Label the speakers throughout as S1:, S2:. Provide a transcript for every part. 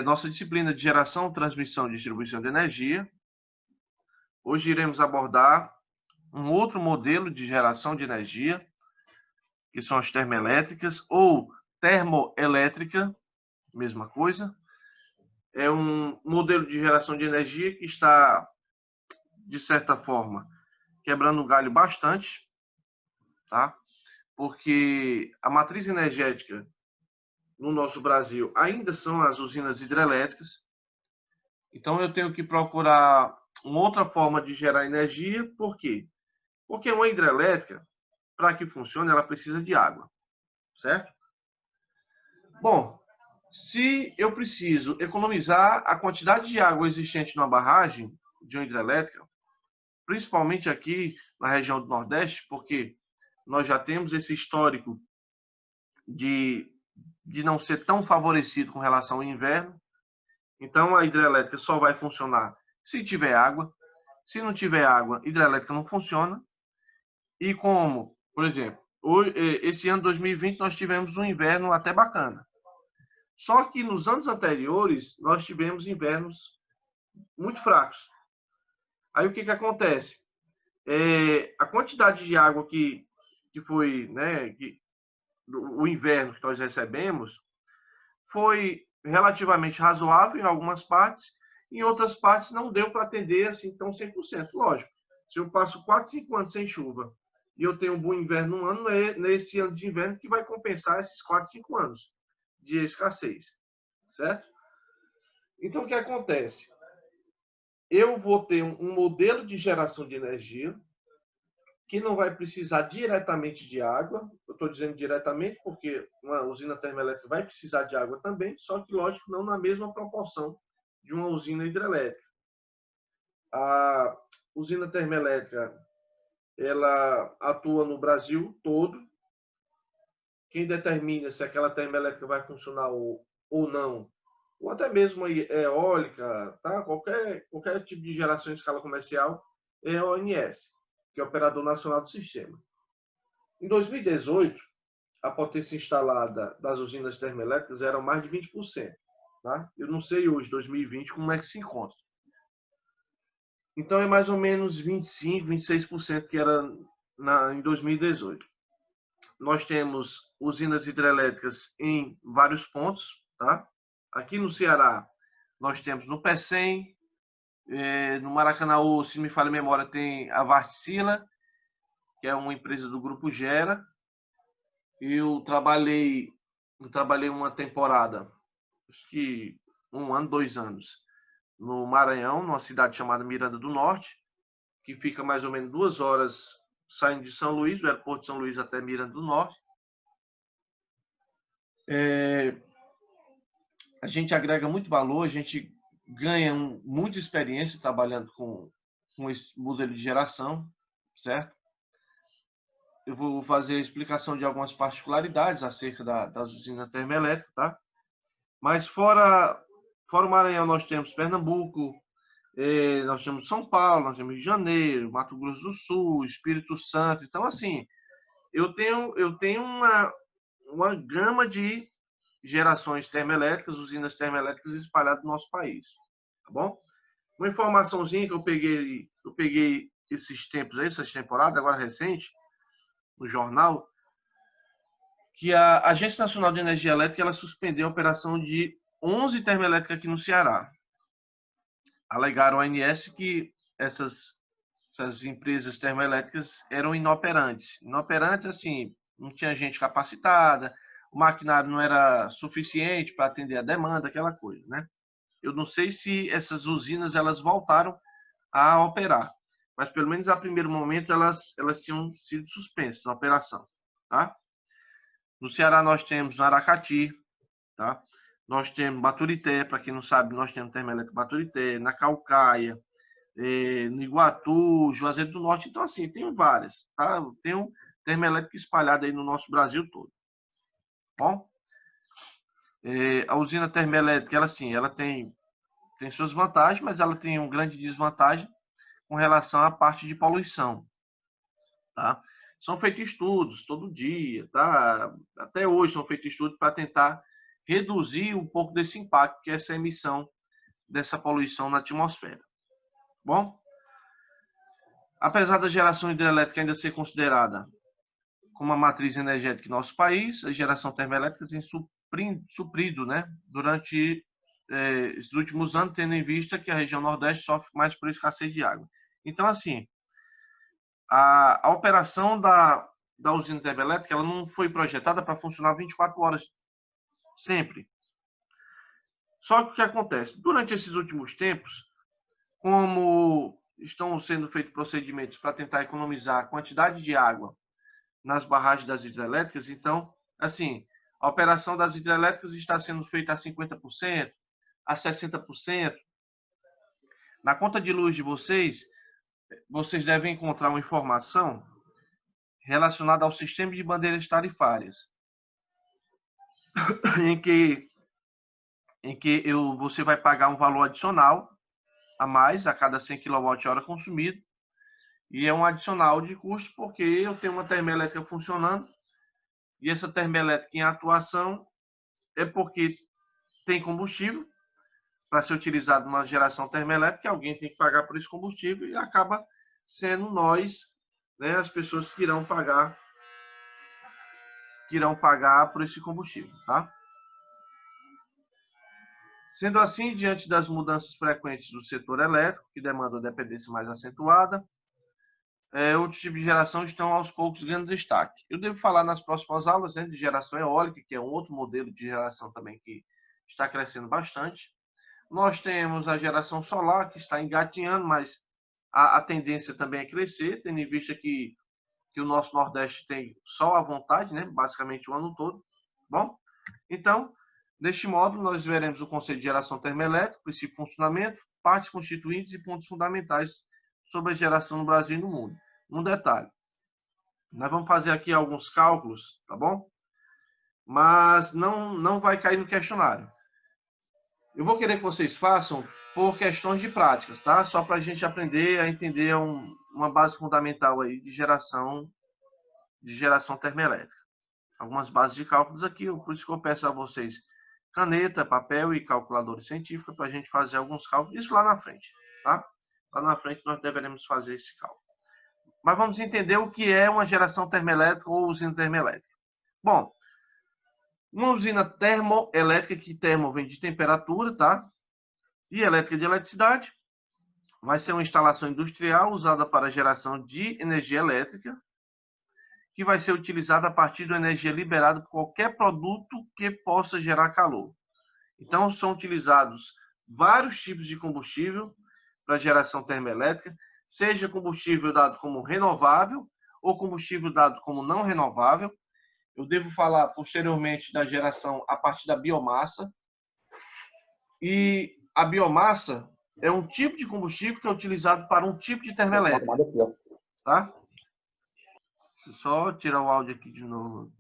S1: nossa disciplina de geração, transmissão e distribuição de energia. Hoje iremos abordar um outro modelo de geração de energia, que são as termoelétricas ou termoelétrica, mesma coisa. É um modelo de geração de energia que está, de certa forma, quebrando o galho bastante, tá? Porque a matriz energética no nosso Brasil ainda são as usinas hidrelétricas. Então eu tenho que procurar uma outra forma de gerar energia. Por quê? Porque uma hidrelétrica, para que funcione, ela precisa de água, certo? Bom, se eu preciso economizar a quantidade de água existente numa barragem de uma hidrelétrica, principalmente aqui na região do Nordeste, porque nós já temos esse histórico de, de não ser tão favorecido com relação ao inverno. Então, a hidrelétrica só vai funcionar se tiver água. Se não tiver água, a hidrelétrica não funciona. E como, por exemplo, esse ano 2020 nós tivemos um inverno até bacana. Só que nos anos anteriores nós tivemos invernos muito fracos. Aí o que acontece? A quantidade de água que foi, né, o inverno que nós recebemos foi relativamente razoável em algumas partes, em outras partes não deu para atender assim tão 100%. Lógico, se eu passo 4, 5 anos sem chuva e eu tenho um bom inverno um ano, é nesse ano de inverno que vai compensar esses 4, 5 anos de escassez, certo? Então, o que acontece? Eu vou ter um modelo de geração de energia que não vai precisar diretamente de água. Eu estou dizendo diretamente porque uma usina termoelétrica vai precisar de água também, só que, lógico, não na mesma proporção de uma usina hidrelétrica. A usina termoelétrica, ela atua no Brasil todo. Quem determina se aquela termoelétrica vai funcionar ou não, ou até mesmo eólica, tá? Qualquer tipo de geração em escala comercial, é a ONS, que é o Operador Nacional do Sistema. Em 2018, a potência instalada das usinas termoelétricas era mais de 20%. Tá? Eu não sei hoje, 2020, como é que se encontra. Então, é mais ou menos 25%, 26% que era em 2018. Nós temos usinas hidrelétricas em vários pontos. Tá? Aqui no Ceará, nós temos no Pecém, no Maracanaú, se me falha a memória, tem a Vartsila, que é uma empresa do Grupo Gera. Eu trabalhei uma temporada, acho que 1 ano, 2 anos, no Maranhão, numa cidade chamada Miranda do Norte, que fica mais ou menos 2 horas saindo de São Luís, do aeroporto de São Luís até Miranda do Norte. A gente agrega muito valor, a gente ganha muita experiência trabalhando com esse modelo de geração, certo? Eu vou fazer a explicação de algumas particularidades acerca das usinas termoelétricas, tá? Mas fora o Maranhão, nós temos Pernambuco, nós temos São Paulo, nós temos Rio de Janeiro, Mato Grosso do Sul, Espírito Santo. Então, assim, eu tenho uma gama de gerações termoelétricas, usinas termoelétricas espalhadas no nosso país, tá bom? Uma informaçãozinha que eu peguei esses tempos aí, essas temporadas, agora recente, no jornal, que a Agência Nacional de Energia Elétrica ela suspendeu a operação de 11 termoelétricas aqui no Ceará. Alegaram a ANS que essas empresas termoelétricas eram inoperantes. Inoperantes, assim, não tinha gente capacitada, o maquinário não era suficiente para atender a demanda, aquela coisa, né? Eu não sei se essas usinas elas voltaram a operar, mas pelo menos a primeiro momento elas tinham sido suspensas a operação, tá? No Ceará nós temos Aracati, tá? Nós temos Baturité, para quem não sabe, nós temos termoelétrica Baturité, na Caucaia, no Iguatu, Juazeiro do Norte. Então, assim, tem várias, tá? Tem um termoelétrica espalhada aí no nosso Brasil todo. Bom, a usina termoelétrica, ela, assim, ela tem suas vantagens, mas ela tem uma grande desvantagem com relação à parte de poluição, tá? São feitos estudos todo dia, tá? Até hoje são feitos estudos para tentar reduzir um pouco desse impacto que é essa emissão dessa poluição na atmosfera. Bom, apesar da geração hidrelétrica ainda ser considerada como a matriz energética em nosso país, a geração termoelétrica tem suprido, né, durante esses últimos anos, tendo em vista que a região Nordeste sofre mais por escassez de água. Então, assim, a operação da usina termoelétrica ela não foi projetada para funcionar 24 horas sempre. Só que o que acontece? Durante esses últimos tempos, como estão sendo feitos procedimentos para tentar economizar a quantidade de água nas barragens das hidrelétricas, então, assim, a operação das hidrelétricas está sendo feita a 50%, a 60%. Na conta de luz de vocês devem encontrar uma informação relacionada ao sistema de bandeiras tarifárias, em que você vai pagar um valor adicional a mais a cada 100 kWh consumido, e é um adicional de custo porque eu tenho uma termoelétrica funcionando, e essa termoelétrica em atuação é porque tem combustível para ser utilizado numa geração termoelétrica, alguém tem que pagar por esse combustível e acaba sendo nós, né, as pessoas que irão pagar por esse combustível, tá? Sendo assim, diante das mudanças frequentes do setor elétrico, que demandam dependência mais acentuada, outros tipos de geração estão aos poucos ganhando destaque. Eu devo falar nas próximas aulas, né, de geração eólica, que é um outro modelo de geração também que está crescendo bastante. Nós temos a geração solar, que está engatinhando, mas a tendência também é crescer, tendo em vista que o nosso Nordeste tem sol à vontade, né, basicamente o ano todo. Bom, então, deste modo, nós veremos o conceito de geração termoelétrica, princípio de funcionamento, partes constituintes e pontos fundamentais sobre a geração no Brasil e no mundo. Um detalhe, nós vamos fazer aqui alguns cálculos, tá bom? Mas não vai cair no questionário. Eu vou querer que vocês façam por questões de práticas, tá? Só para a gente aprender a entender uma base fundamental aí de geração termoelétrica. Algumas bases de cálculos aqui, por isso que eu peço a vocês caneta, papel e calculadora científica para a gente fazer alguns cálculos, isso lá na frente, tá? Lá na frente nós deveremos fazer esse cálculo. Mas vamos entender o que é uma geração termoelétrica ou usina termoelétrica. Bom, uma usina termoelétrica, que termo vem de temperatura, tá? E elétrica de eletricidade, vai ser uma instalação industrial usada para a geração de energia elétrica, que vai ser utilizada a partir da energia liberada por qualquer produto que possa gerar calor. Então, são utilizados vários tipos de combustível para geração termoelétrica, seja combustível dado como renovável ou combustível dado como não renovável. Eu devo falar posteriormente da geração a partir da biomassa. E a biomassa é um tipo de combustível que é utilizado para um tipo de termoelétrica. Tá? Deixa eu só tirar o áudio aqui de novo.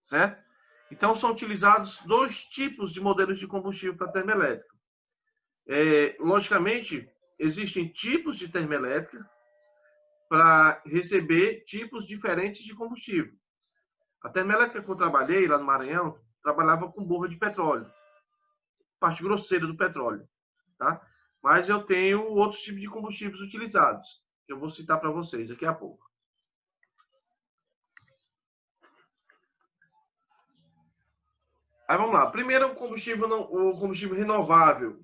S1: Certo? Então, são utilizados dois tipos de modelos de combustível para termoelétrica. Logicamente, existem tipos de termoelétrica para receber tipos diferentes de combustível. A termoelétrica que eu trabalhei lá no Maranhão, trabalhava com borra de petróleo, parte grosseira do petróleo, tá? Mas eu tenho outros tipos de combustíveis utilizados, que eu vou citar para vocês daqui a pouco. Aí vamos lá. Primeiro, o combustível renovável.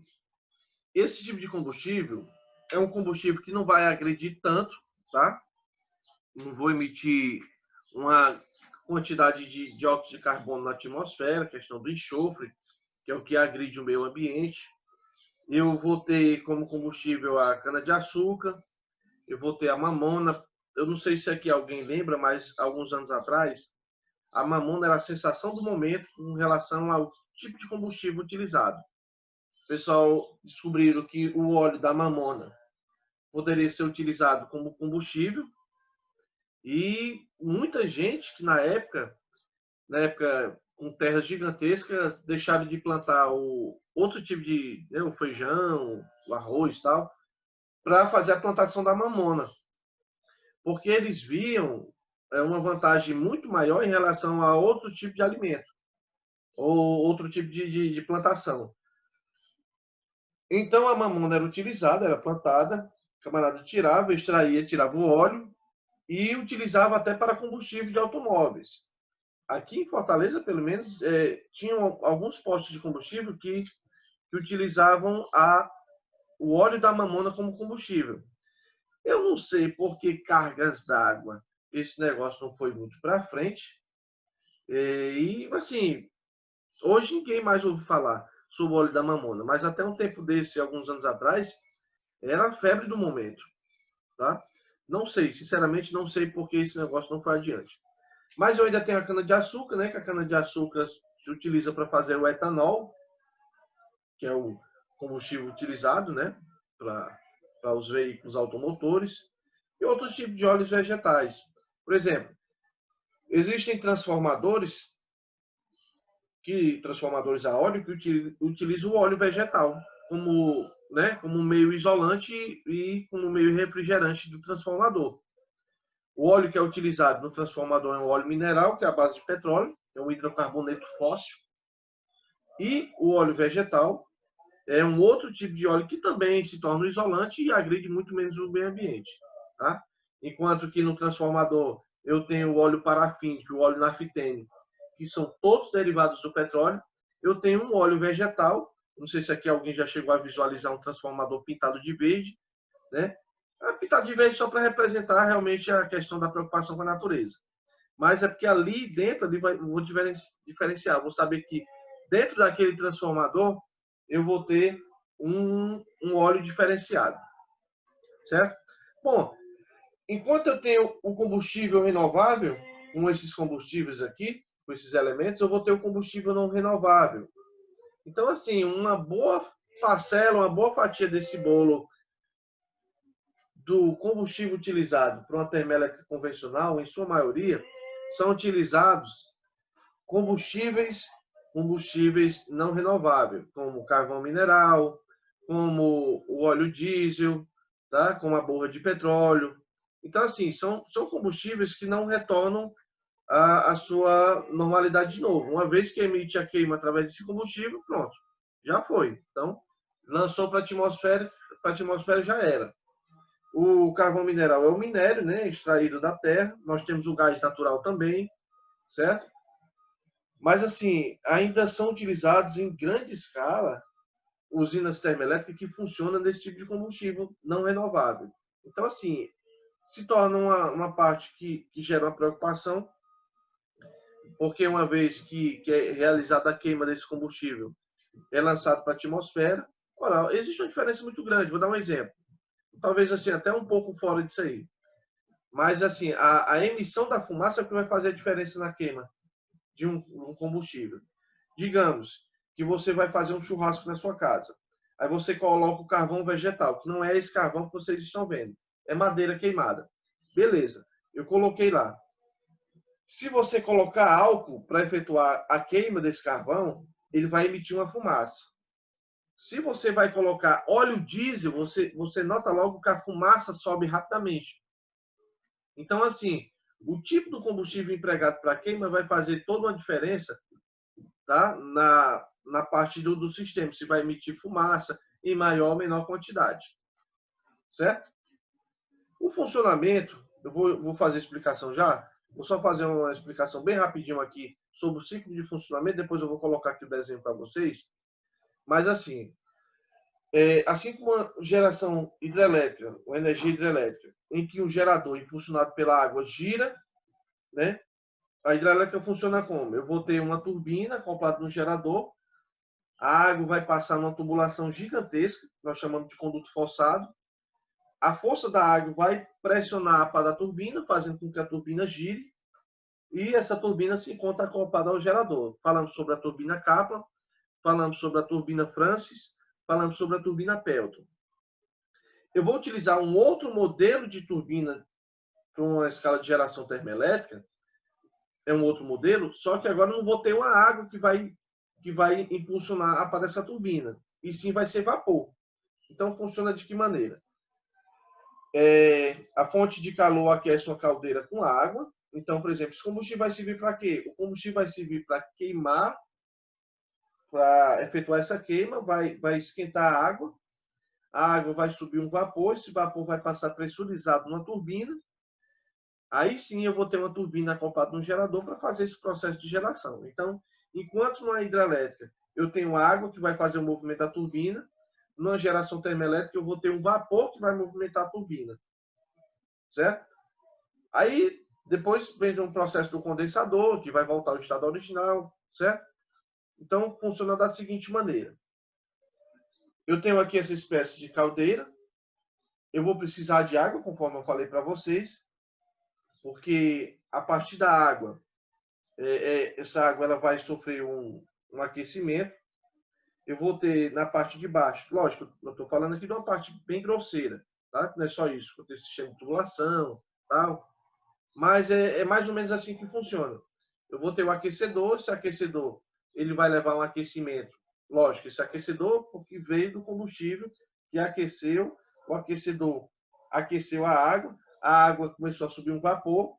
S1: Esse tipo de combustível é um combustível que não vai agredir tanto, tá? Não vou emitir uma quantidade de dióxido de carbono na atmosfera, questão do enxofre, que é o que agride o meio ambiente. Eu vou ter como combustível a cana-de-açúcar, eu vou ter a mamona. Eu não sei se aqui alguém lembra, mas alguns anos atrás, a mamona era a sensação do momento com relação ao tipo de combustível utilizado. O pessoal descobriram que o óleo da mamona poderia ser utilizado como combustível e muita gente que na época com terras gigantescas, deixaram de plantar outro tipo de, né, o feijão, o arroz e tal, para fazer a plantação da mamona. Porque eles viam uma vantagem muito maior em relação a outro tipo de alimento ou outro tipo de plantação. Então a mamona era utilizada, era plantada, o camarada tirava, extraía, tirava o óleo e utilizava até para combustível de automóveis. Aqui em Fortaleza, pelo menos, tinham alguns postos de combustível que utilizavam o óleo da mamona como combustível. Eu não sei por que cargas d'água esse negócio não foi muito para frente. E, assim, hoje ninguém mais ouve falar sobre o óleo da mamona, mas até um tempo desse, alguns anos atrás, era a febre do momento, tá? Não sei, sinceramente, não sei por que esse negócio não foi adiante. Mas eu ainda tenho a cana-de-açúcar, né? Que a cana-de-açúcar se utiliza para fazer o etanol, que é o combustível utilizado, né? Para os veículos automotores. E outros tipos de óleos vegetais. Por exemplo, existem transformadores a óleo que utilizam o óleo vegetal como, né, como meio isolante e como meio refrigerante do transformador. O óleo que é utilizado no transformador é um óleo mineral, que é a base de petróleo, é um hidrocarboneto fóssil. E o óleo vegetal é um outro tipo de óleo que também se torna isolante e agride muito menos o meio ambiente. Tá? Enquanto que no transformador eu tenho o óleo parafínico e o óleo naftênico, que são todos derivados do petróleo. Eu tenho um óleo vegetal, não sei se aqui alguém já chegou a visualizar um transformador pintado de verde, né? Pintado de verde só para representar realmente a questão da preocupação com a natureza. Mas é porque ali dentro, vou diferenciar, vou saber que dentro daquele transformador eu vou ter um óleo diferenciado, certo? Bom, enquanto eu tenho o combustível renovável, com esses combustíveis aqui, com esses elementos, eu vou ter o combustível não renovável. Então, assim, uma boa parcela, uma boa fatia desse bolo do combustível utilizado para uma termoelétrica convencional, em sua maioria, são utilizados combustíveis não renováveis, como carvão mineral, como o óleo diesel, tá? Como a borra de petróleo. Então, assim, são combustíveis que não retornam a sua normalidade de novo. Uma vez que emite a queima através desse combustível, pronto, já foi. Então, lançou para a atmosfera já era. O carvão mineral é o minério, né, extraído da terra. Nós temos o gás natural também, certo? Mas, assim, ainda são utilizados em grande escala usinas termoelétricas que funcionam nesse tipo de combustível não renovável. Então, assim, se torna uma parte que gera uma preocupação, porque uma vez que é realizada a queima desse combustível, é lançado para a atmosfera, ora, existe uma diferença muito grande. Vou dar um exemplo. Talvez, assim, até um pouco fora disso aí. Mas, assim, a emissão da fumaça é o que vai fazer a diferença na queima de um combustível. Digamos que você vai fazer um churrasco na sua casa. Aí você coloca o carvão vegetal, que não é esse carvão que vocês estão vendo. É madeira queimada. Beleza, eu coloquei lá. Se você colocar álcool para efetuar a queima desse carvão, ele vai emitir uma fumaça. Se você vai colocar óleo diesel, você nota logo que a fumaça sobe rapidamente. Então, assim, o tipo do combustível empregado para queima vai fazer toda uma diferença, tá? Na parte do sistema, se vai emitir fumaça em maior ou menor quantidade. Certo? O funcionamento, eu vou fazer a explicação já. Vou só fazer uma explicação bem rapidinho aqui sobre o ciclo de funcionamento, depois eu vou colocar aqui o desenho para vocês. Mas, assim, assim como a geração hidrelétrica, ou energia hidrelétrica, em que um gerador impulsionado pela água gira, né? A hidrelétrica funciona como? Eu vou ter uma turbina acoplada no gerador, a água vai passar numa tubulação gigantesca, nós chamamos de conduto forçado. A força da água vai pressionar a pá da turbina, fazendo com que a turbina gire, e essa turbina se encontra acoplada ao gerador. Falamos sobre a turbina Kaplan, falamos sobre a turbina Francis, falamos sobre a turbina Pelton. Eu vou utilizar um outro modelo de turbina para uma escala de geração termoelétrica, é um outro modelo, só que agora eu não vou ter uma água que vai impulsionar a pá dessa turbina, e sim vai ser vapor. Então funciona de que maneira? A fonte de calor aquece uma caldeira com água, Então, por exemplo, esse combustível vai servir para quê? O combustível vai servir para queimar, para efetuar essa queima, vai esquentar a água vai subir um vapor, esse vapor vai passar pressurizado numa turbina, aí sim eu vou ter uma turbina acoplada no gerador para fazer esse processo de geração. Então, enquanto na hidrelétrica eu tenho água que vai fazer o movimento da turbina, na geração termoelétrica eu vou ter um vapor que vai movimentar a turbina, certo? Aí depois vem um processo do condensador, que vai voltar ao estado original, certo? Então funciona da seguinte maneira. Eu tenho aqui essa espécie de caldeira, eu vou precisar de água, conforme eu falei para vocês, porque a partir da água, essa água ela vai sofrer um aquecimento. Eu vou ter na parte de baixo, lógico, eu estou falando aqui de uma parte bem grosseira, tá? Não é só isso, eu tenho sistema de tubulação, tal, mas é mais ou menos assim que funciona. Eu vou ter o aquecedor, esse aquecedor ele vai levar um aquecimento, lógico, esse aquecedor porque veio do combustível que aqueceu, o aquecedor aqueceu a água começou a subir um vapor,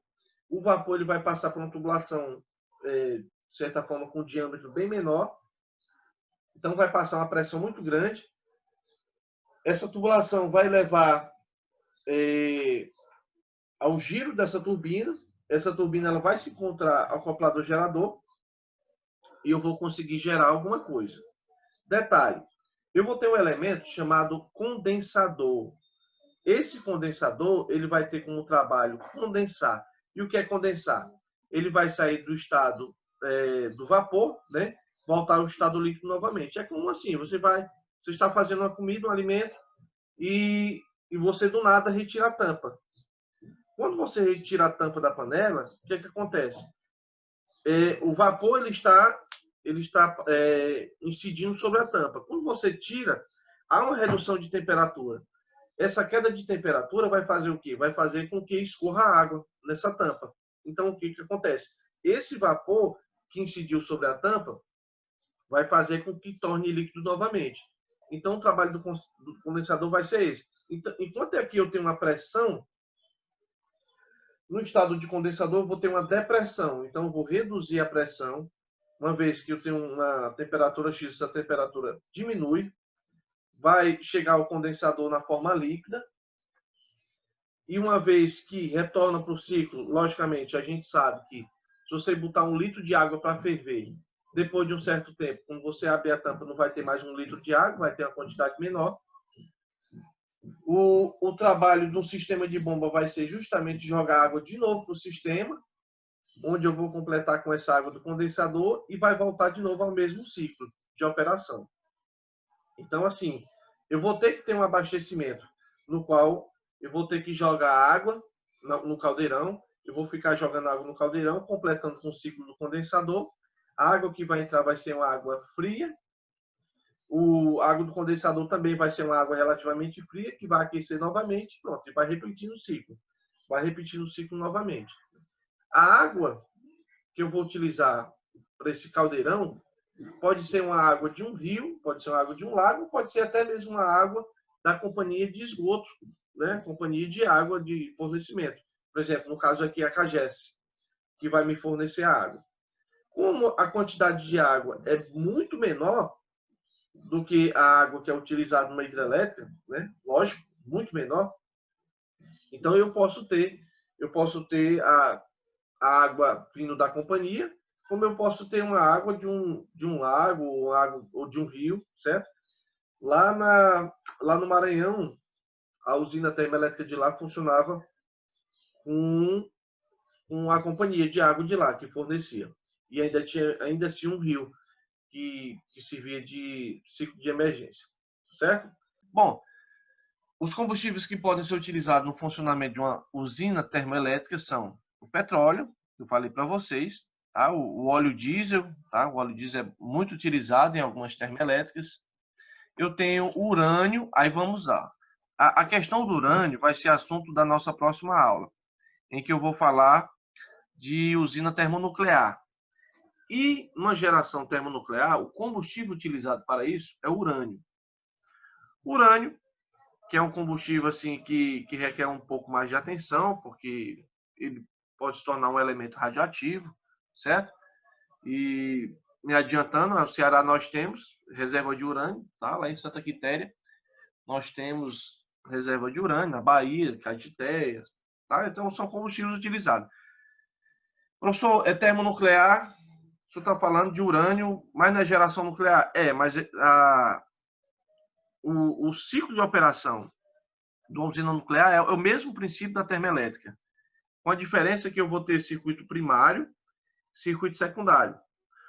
S1: o vapor ele vai passar por uma tubulação, de certa forma, com um diâmetro bem menor, então vai passar uma pressão muito grande, essa tubulação vai levar ao giro dessa turbina, essa turbina ela vai se encontrar acoplada ao gerador e eu vou conseguir gerar alguma coisa. Detalhe, eu vou ter um elemento chamado condensador. Esse condensador ele vai ter como trabalho condensar. E o que é condensar? Ele vai sair do estado do vapor, né? Voltar ao estado líquido novamente. É como assim, você está fazendo uma comida, um alimento e você do nada retira a tampa. Quando você retira a tampa da panela, o que acontece? O vapor ele está incidindo sobre a tampa. Quando você tira, há uma redução de temperatura. Essa queda de temperatura vai fazer o quê? Vai fazer com que escorra água nessa tampa. Então, o que acontece? Esse vapor que incidiu sobre a tampa vai fazer com que torne líquido novamente. Então, o trabalho do condensador vai ser esse. Então, enquanto aqui eu tenho uma pressão, no estado de condensador eu vou ter uma depressão. Então, eu vou reduzir a pressão. Uma vez que eu tenho uma temperatura X, essa temperatura diminui. Vai chegar ao condensador na forma líquida. E uma vez que retorna para o ciclo, logicamente, a gente sabe que se você botar 1 litro de água para ferver, depois de um certo tempo, quando você abrir a tampa, não vai ter mais 1 litro de água, vai ter uma quantidade menor. O trabalho do sistema de bomba vai ser justamente jogar água de novo para o sistema, onde eu vou completar com essa água do condensador e vai voltar de novo ao mesmo ciclo de operação. Então, assim, eu vou ter que ter um abastecimento no qual eu vou ter que jogar água no caldeirão, eu vou ficar jogando água no caldeirão, completando com o ciclo do condensador. A água que vai entrar vai ser uma água fria. A água do condensador também vai ser uma água relativamente fria, que vai aquecer novamente. Pronto, e vai repetindo o ciclo. Vai repetindo o ciclo novamente. A água que eu vou utilizar para esse caldeirão pode ser uma água de um rio, pode ser uma água de um lago, pode ser até mesmo uma água da companhia de esgoto, né? Companhia de água de fornecimento. Por exemplo, no caso aqui a Cagesse, que vai me fornecer a água. Como a quantidade de água é muito menor do que a água que é utilizada numa hidrelétrica, né? Lógico, muito menor. Então eu posso ter a água vindo da companhia, como eu posso ter uma água de um lago ou de um rio, certo? Lá no Maranhão, a usina termoelétrica de lá funcionava com a companhia de água de lá que fornecia. E ainda assim um rio que servia de ciclo de emergência, certo? Bom, os combustíveis que podem ser utilizados no funcionamento de uma usina termoelétrica são o petróleo, que eu falei para vocês, tá? O óleo diesel, tá? O óleo diesel é muito utilizado em algumas termoelétricas. Eu tenho o urânio, aí vamos lá. A questão do urânio vai ser assunto da nossa próxima aula, em que eu vou falar de usina termonuclear. E numa geração termonuclear, o combustível utilizado para isso é o urânio. O urânio, que é um combustível assim que requer um pouco mais de atenção, porque ele pode se tornar um elemento radioativo, certo? E me adiantando, no Ceará nós temos reserva de urânio, tá? Lá em Santa Quitéria nós temos reserva de urânio, na Bahia, Caetiteias, tá? Então são combustíveis utilizados. Professor, é termonuclear, o senhor está falando de urânio, mas na geração nuclear? Mas o ciclo de operação de uma usina nuclear é o mesmo princípio da termoelétrica, com a diferença que eu vou ter circuito primário, circuito secundário.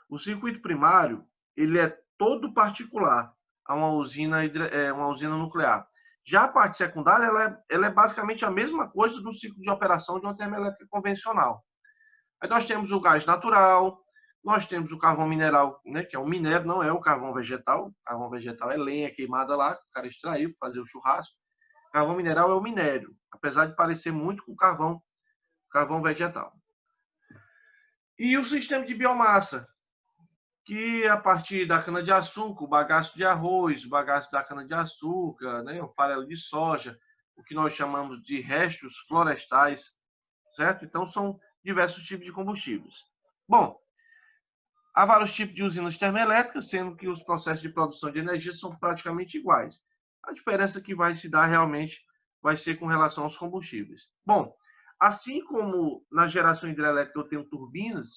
S1: O circuito primário, ele é todo particular a uma usina nuclear. Já a parte secundária, ela é basicamente a mesma coisa do ciclo de operação de uma termoelétrica convencional. Aí nós temos o gás natural, nós temos o carvão mineral, né, que é um minério, não é o carvão vegetal. O carvão vegetal é lenha queimada lá, que o cara extraiu para fazer o churrasco. O carvão mineral é o minério, apesar de parecer muito com o carvão vegetal. E o sistema de biomassa, que a partir da cana-de-açúcar, o bagaço de arroz, o bagaço da cana-de-açúcar, né, o farelo de soja, o que nós chamamos de restos florestais, certo? Então, são diversos tipos de combustíveis. Bom, há vários tipos de usinas termoelétricas, sendo que os processos de produção de energia são praticamente iguais. A diferença que vai se dar realmente vai ser com relação aos combustíveis. Bom, assim como na geração hidrelétrica eu tenho turbinas,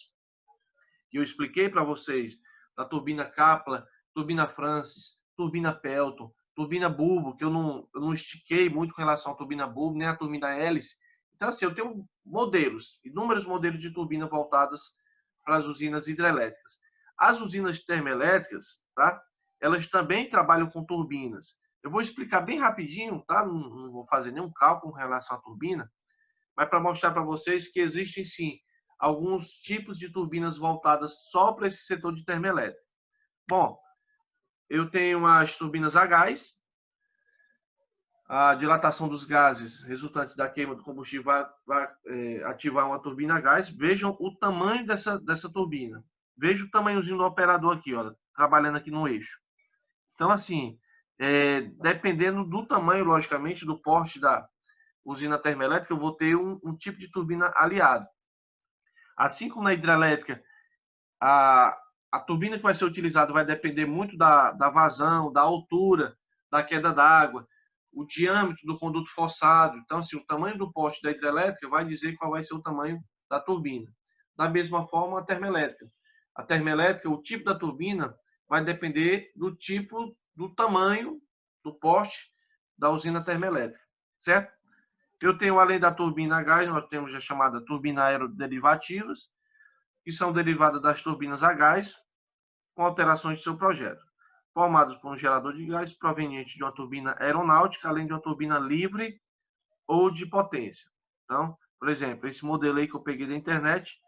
S1: que eu expliquei para vocês, da turbina Kaplan, turbina Francis, turbina Pelton, turbina Bulbo, que eu não estiquei muito com relação à turbina Bulbo, nem a turbina hélice. Então, assim, eu tenho modelos, inúmeros modelos de turbina voltadas para as usinas hidrelétricas. As usinas termoelétricas, tá? Elas também trabalham com turbinas. Eu vou explicar bem rapidinho, tá? Não vou fazer nenhum cálculo com relação à turbina, mas para mostrar para vocês que existem sim alguns tipos de turbinas voltadas só para esse setor de termoelétrica. Bom, eu tenho as turbinas a gás, a dilatação dos gases resultante da queima do combustível vai ativar uma turbina a gás. Vejam o tamanho dessa turbina. Veja o tamanhozinho do operador aqui, ó, trabalhando aqui no eixo. Então, assim, dependendo do tamanho, logicamente, do porte da usina termoelétrica, eu vou ter um tipo de turbina aliado. Assim como na hidrelétrica, a turbina que vai ser utilizada vai depender muito da vazão, da altura, da queda d'água, o diâmetro do conduto forçado. Então, assim, o tamanho do poste da hidrelétrica vai dizer qual vai ser o tamanho da turbina. Da mesma forma, a termoelétrica. A termoelétrica, o tipo da turbina vai depender do tipo, do tamanho do poste da usina termoelétrica, certo? Eu tenho, além da turbina a gás, nós temos a chamada turbina aeroderivativas, que são derivadas das turbinas a gás, com alterações de seu projeto, formadas por um gerador de gás proveniente de uma turbina aeronáutica, além de uma turbina livre ou de potência. Então, por exemplo, esse modelo aí que eu peguei da internet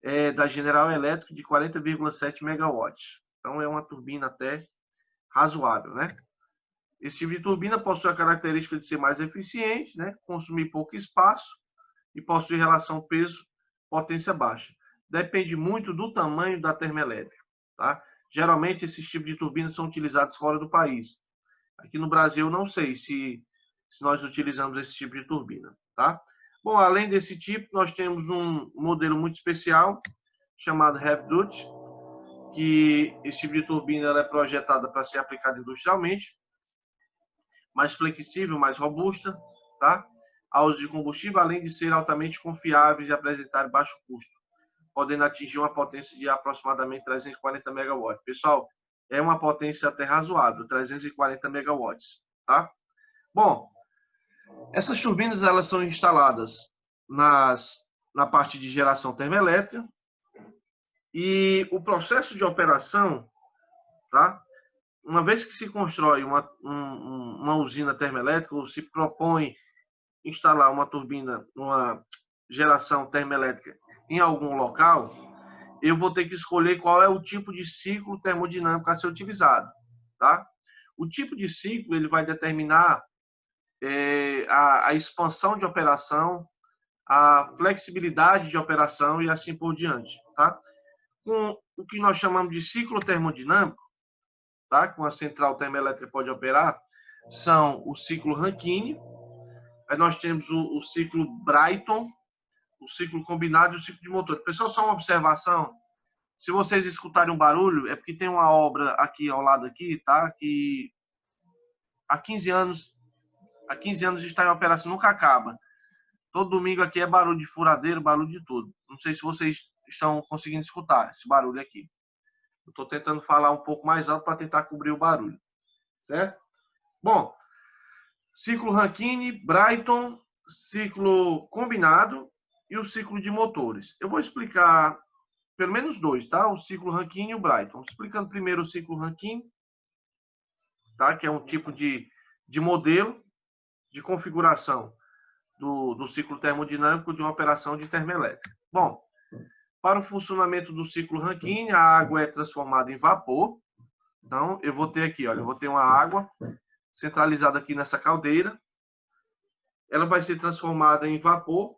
S1: é da General Electric de 40,7 megawatts. Então, é uma turbina até razoável, né? Esse tipo de turbina possui a característica de ser mais eficiente, né? Consumir pouco espaço e possui relação peso-potência baixa. Depende muito do tamanho da termoelétrica, tá? Geralmente, esses tipos de turbinas são utilizados fora do país. Aqui no Brasil, não sei se nós utilizamos esse tipo de turbina, tá? Bom, além desse tipo, nós temos um modelo muito especial, chamado Heavy Duty, que esse tipo de turbina ela é projetada para ser aplicada industrialmente, mais flexível, mais robusta, tá? A uso de combustível, além de ser altamente confiáveis e apresentar baixo custo, podendo atingir uma potência de aproximadamente 340 megawatts. Pessoal, é uma potência até razoável, 340 megawatts, tá? Bom, essas turbinas elas são instaladas na parte de geração termoelétrica e o processo de operação, tá? Uma vez que se constrói uma usina termoelétrica ou se propõe instalar uma turbina, uma geração termoelétrica em algum local, eu vou ter que escolher qual é o tipo de ciclo termodinâmico a ser utilizado, tá? O tipo de ciclo ele vai determinar a expansão de operação, a flexibilidade de operação e assim por diante, tá? Com o que nós chamamos de ciclo termodinâmico, tá? Com a central termoelétrica pode operar, são o ciclo Rankine, aí nós temos o ciclo Brayton, o ciclo combinado e o ciclo de motor. Pessoal, só uma observação. Se vocês escutarem um barulho, é porque tem uma obra aqui ao lado aqui, tá? Que há 15 anos está em operação, nunca acaba. Todo domingo aqui é barulho de furadeiro, barulho de tudo. Não sei se vocês estão conseguindo escutar esse barulho aqui. Eu estou tentando falar um pouco mais alto para tentar cobrir o barulho. Certo? Bom, ciclo Rankine, Brayton, ciclo combinado e o ciclo de motores. Eu vou explicar pelo menos dois, tá? O ciclo Rankine e o Brayton. Explicando primeiro o ciclo Rankine, tá? Que é um tipo de modelo de configuração do ciclo termodinâmico de uma operação de termoelétrica. Bom, para o funcionamento do ciclo Rankine, a água é transformada em vapor. Então, eu vou ter aqui, olha, eu vou ter uma água centralizada aqui nessa caldeira. Ela vai ser transformada em vapor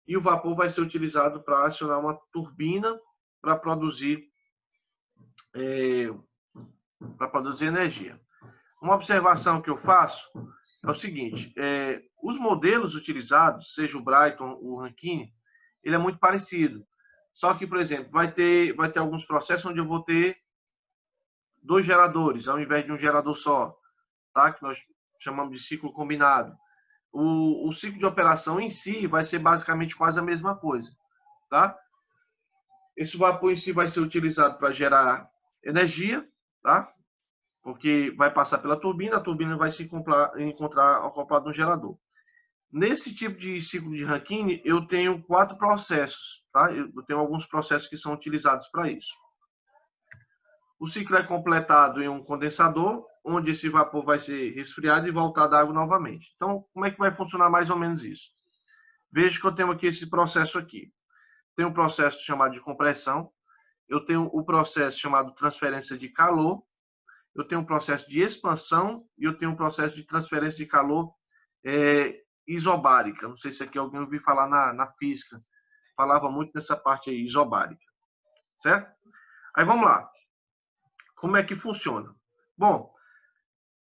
S1: e o vapor vai ser utilizado para acionar uma turbina para produzir energia. Uma observação que eu faço é o seguinte: os modelos utilizados, seja o Brayton ou o Rankine, ele é muito parecido. Só que, por exemplo, vai ter alguns processos onde eu vou ter 2 geradores, ao invés de um gerador só, tá? Que nós chamamos de ciclo combinado. O ciclo de operação em si vai ser basicamente quase a mesma coisa, tá? Esse vapor em si vai ser utilizado para gerar energia, tá? Porque vai passar pela turbina, a turbina vai se encontrar acoplada no gerador. Nesse tipo de ciclo de Rankine, eu tenho 4 processos, tá? Eu tenho alguns processos que são utilizados para isso. O ciclo é completado em um condensador, onde esse vapor vai ser resfriado e voltado à água novamente. Então, como é que vai funcionar mais ou menos isso? Veja que eu tenho aqui esse processo aqui. Tem um processo chamado de compressão, eu tenho o processo chamado transferência de calor, eu tenho um processo de expansão e eu tenho um processo de transferência de calor isobárica. Não sei se aqui alguém ouviu falar na física. Falava muito nessa parte aí, isobárica. Certo? Aí vamos lá. Como é que funciona? Bom,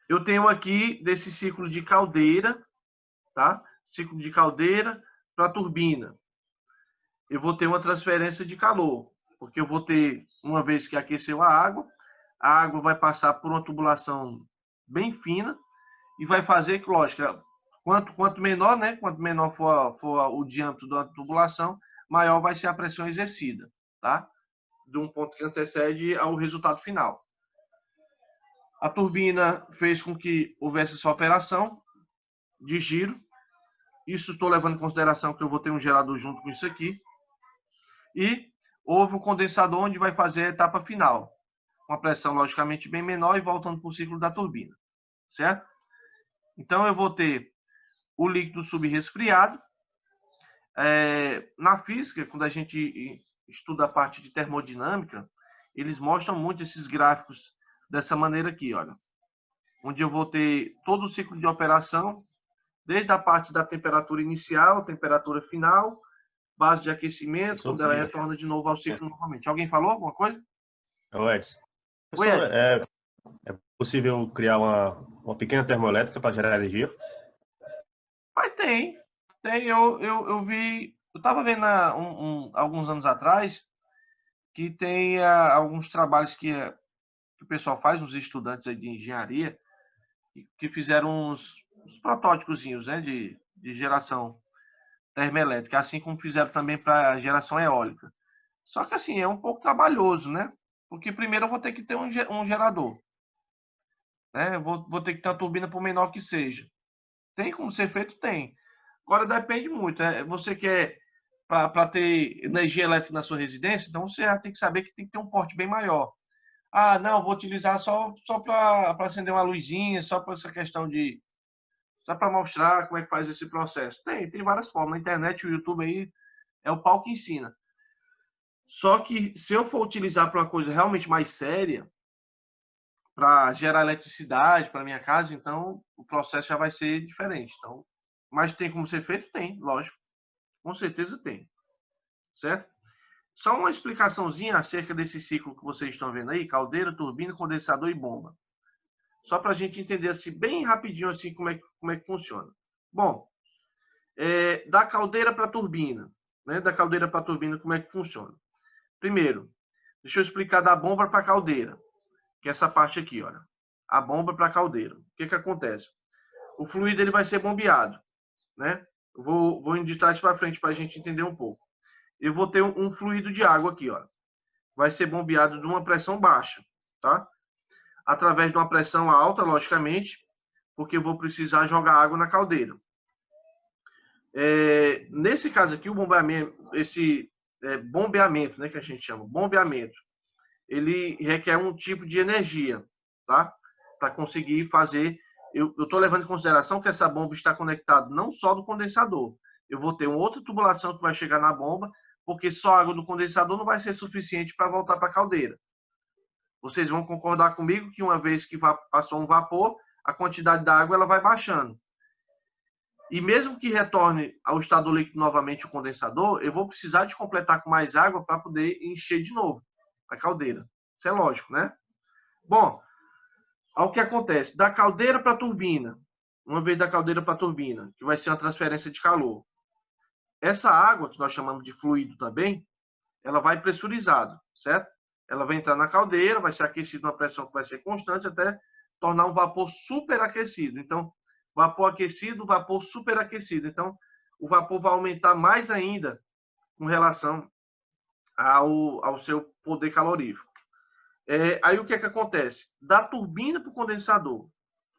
S1: eu tenho aqui desse ciclo de caldeira, tá? Ciclo de caldeira para turbina. Eu vou ter uma transferência de calor, porque eu vou ter, uma vez que aqueceu a água vai passar por uma tubulação bem fina e vai fazer, que lógico, quanto menor, né? Quanto menor for o diâmetro da tubulação, maior vai ser a pressão exercida, tá? De um ponto que antecede ao resultado final. A turbina fez com que houvesse essa operação de giro. Isso estou levando em consideração que eu vou ter um gerador junto com isso aqui. E houve um condensador onde vai fazer a etapa final, com a pressão logicamente bem menor e voltando para o ciclo da turbina, certo? Então eu vou ter o líquido subresfriado. Na física, quando a gente estuda a parte de termodinâmica, eles mostram muito esses gráficos dessa maneira aqui, olha, onde eu vou ter todo o ciclo de operação, desde a parte da temperatura inicial, temperatura final, base de aquecimento, quando ela retorna de novo ao ciclo novamente. Alguém falou alguma coisa?
S2: Ô, Edson.
S1: Oi,
S2: Professor,
S1: Edson.
S2: é possível criar uma pequena termoelétrica para gerar energia?
S1: Mas tem. Eu vi, eu estava vendo alguns anos atrás que tem alguns trabalhos que o pessoal faz, uns estudantes aí de engenharia, que fizeram uns protótipozinhos, né, de geração termoelétrica, assim como fizeram também para geração eólica. Só que assim, é um pouco trabalhoso, né? Porque primeiro eu vou ter que ter um gerador. Né? Eu vou ter que ter uma turbina, por menor que seja. Tem como ser feito? Tem. Agora depende muito. Você quer para ter energia elétrica na sua residência, então você já tem que saber que tem que ter um porte bem maior. Ah, não, vou utilizar só para acender uma luzinha, só para essa questão de. Só para mostrar como é que faz esse processo. Tem várias formas. Na internet, o YouTube aí é o pau que ensina. Só que se eu for utilizar para uma coisa realmente mais séria, para gerar eletricidade para minha casa, então o processo já vai ser diferente. Então, mas tem como ser feito? Tem, lógico. Com certeza tem. Certo? Só uma explicaçãozinha acerca desse ciclo que vocês estão vendo aí, caldeira, turbina, condensador e bomba. Só para a gente entender assim, bem rapidinho assim como é que funciona. Bom, da caldeira para a turbina. né, da caldeira para a turbina, como é que funciona. Primeiro, deixa eu explicar da bomba para a caldeira, que é essa parte aqui, olha. A bomba para a caldeira. O que acontece? O fluido ele vai ser bombeado, né? Eu vou indo de trás para frente para a gente entender um pouco. Eu vou ter um fluido de água aqui, ó. Vai ser bombeado de uma pressão baixa, tá? Através de uma pressão alta, logicamente, porque eu vou precisar jogar água na caldeira. Nesse caso aqui, o bombeamento, bombeamento, né, que a gente chama, bombeamento, ele requer um tipo de energia, tá? Para conseguir fazer. Eu estou levando em consideração que essa bomba está conectada não só do condensador. Eu vou ter uma outra tubulação que vai chegar na bomba, porque só a água do condensador não vai ser suficiente para voltar para a caldeira. Vocês vão concordar comigo que uma vez que passou um vapor, a quantidade da água ela vai baixando. E mesmo que retorne ao estado líquido novamente o condensador, eu vou precisar de completar com mais água para poder encher de novo a caldeira. Isso é lógico, né? Bom, ao que acontece? Da caldeira para a turbina, uma vez da caldeira para a turbina, que vai ser uma transferência de calor. Essa água, que nós chamamos de fluido também, ela vai pressurizada, certo? Ela vai entrar na caldeira, vai ser aquecida numa pressão que vai ser constante até tornar um vapor superaquecido. Então, vapor aquecido, vapor superaquecido. Então, o vapor vai aumentar mais ainda com relação ao seu poder calorífico. Aí o que acontece? Da turbina para o condensador,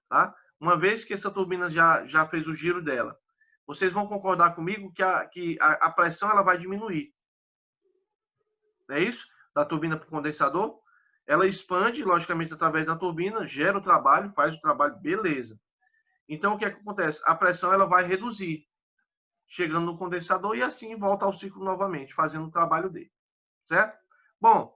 S1: tá? Uma vez que essa turbina já fez o giro dela, vocês vão concordar comigo que a pressão ela vai diminuir. É isso? Da turbina para o condensador. Ela expande, logicamente, através da turbina, gera o trabalho, faz o trabalho, beleza. Então, o que acontece? A pressão ela vai reduzir, chegando no condensador e assim volta ao ciclo novamente, fazendo o trabalho dele. Certo? Bom,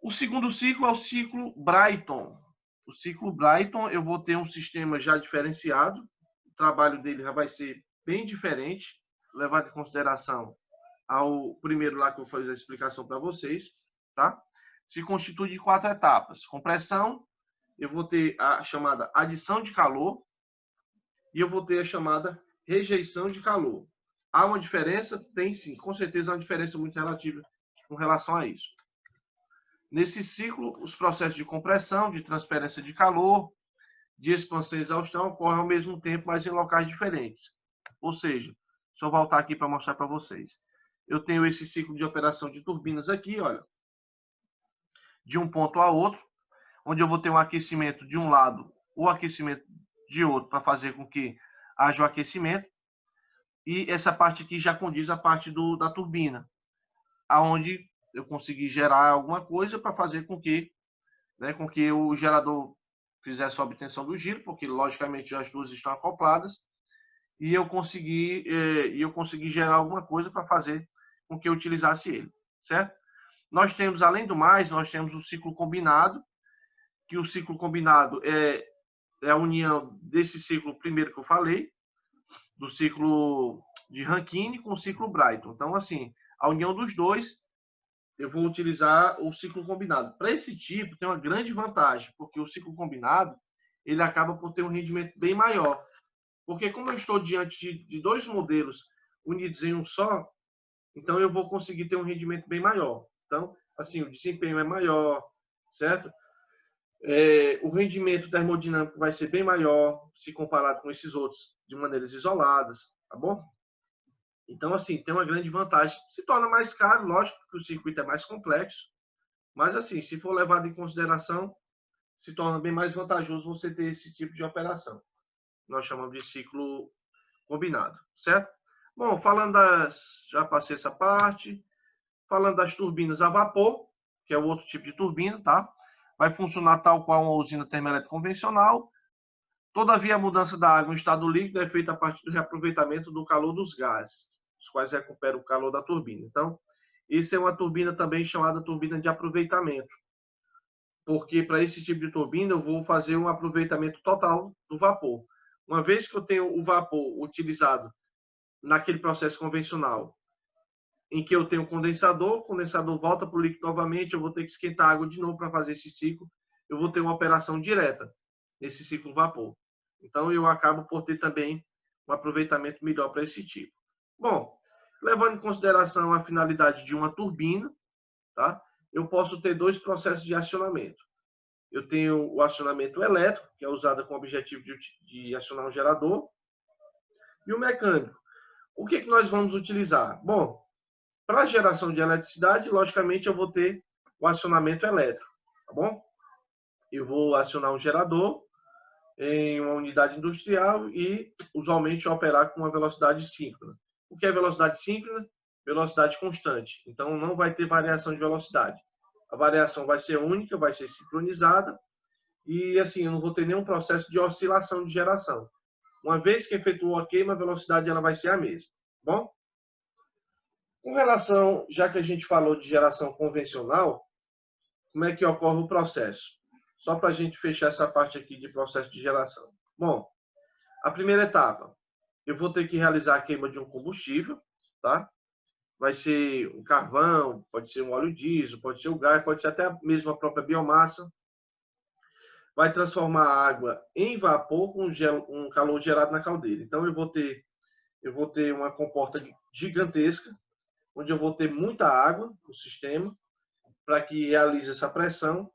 S1: o segundo ciclo é o ciclo Brayton. O ciclo Brayton, eu vou ter um sistema já diferenciado. O trabalho dele já vai ser bem diferente, levado em consideração ao primeiro lá que eu vou fazer a explicação para vocês, tá? Se constitui de 4 etapas. Compressão, eu vou ter a chamada adição de calor e eu vou ter a chamada rejeição de calor. Há uma diferença? Tem sim, com certeza há uma diferença muito relativa com relação a isso. Nesse ciclo, os processos de compressão, de transferência de calor, de expansão e exaustão ocorrem ao mesmo tempo, mas em locais diferentes. Ou seja, deixa eu voltar aqui para mostrar para vocês. Eu tenho esse ciclo de operação de turbinas aqui, olha, de um ponto a outro, onde eu vou ter um aquecimento de um lado, o aquecimento de outro, para fazer com que haja o aquecimento. E essa parte aqui já condiz a parte da turbina, aonde eu consegui gerar alguma coisa para fazer com que o gerador fizesse a obtenção do giro, porque logicamente as duas estão acopladas, e eu consegui gerar alguma coisa para fazer com que eu utilizasse ele, certo? Nós temos, além do mais, nós temos o ciclo combinado, que o ciclo combinado é a união desse ciclo primeiro que eu falei, do ciclo de Rankine com o ciclo Brayton. Então, assim, a união dos dois, eu vou utilizar o ciclo combinado. Para esse tipo, tem uma grande vantagem, porque o ciclo combinado, ele acaba por ter um rendimento bem maior. Porque como eu estou diante de dois modelos unidos em um só, então eu vou conseguir ter um rendimento bem maior. Então, assim, o desempenho é maior, certo? O rendimento termodinâmico vai ser bem maior se comparado com esses outros de maneiras isoladas, tá bom? Então, assim, tem uma grande vantagem. Se torna mais caro, lógico que o circuito é mais complexo, mas, assim, se for levado em consideração, se torna bem mais vantajoso você ter esse tipo de operação. Nós chamamos de ciclo combinado, certo? Bom, já passei essa parte. Falando das turbinas a vapor, que é o outro tipo de turbina, tá? Vai funcionar tal qual uma usina termoelétrica convencional. Todavia, a mudança da água em estado líquido é feita a partir do reaproveitamento do calor dos gases, os quais recuperam o calor da turbina. Então, isso é uma turbina também chamada turbina de aproveitamento, porque para esse tipo de turbina eu vou fazer um aproveitamento total do vapor. Uma vez que eu tenho o vapor utilizado naquele processo convencional, em que eu tenho o condensador volta para o líquido novamente, eu vou ter que esquentar a água de novo para fazer esse ciclo, eu vou ter uma operação direta nesse ciclo vapor. Então, eu acabo por ter também um aproveitamento melhor para esse tipo. Bom, Levando em consideração a finalidade de uma turbina, tá? Eu posso ter dois processos de acionamento. Eu tenho o acionamento elétrico, que é usado com o objetivo de acionar um gerador, e o mecânico. O que nós vamos utilizar? Bom, para a geração de eletricidade, logicamente, eu vou ter o acionamento elétrico, tá bom? Eu vou acionar um gerador em uma unidade industrial e, usualmente, operar com uma velocidade síncrona. O que é velocidade síncrona? Velocidade constante. Então, não vai ter variação de velocidade. A variação vai ser única, vai ser sincronizada e, assim, eu não vou ter nenhum processo de oscilação de geração. Uma vez que efetuou a queima, a velocidade ela vai ser a mesma. Bom? Com relação, já que a gente falou de geração convencional, como é que ocorre o processo? Só para a gente fechar essa parte aqui de processo de geração. Bom, a primeira etapa, eu vou ter que realizar a queima de um combustível, tá? Vai ser um carvão, pode ser um óleo diesel, pode ser o gás, pode ser até mesmo a própria biomassa. Vai transformar a água em vapor com um calor gerado na caldeira. Então, eu vou ter uma comporta gigantesca, onde eu vou ter muita água no sistema, para que realize essa pressão.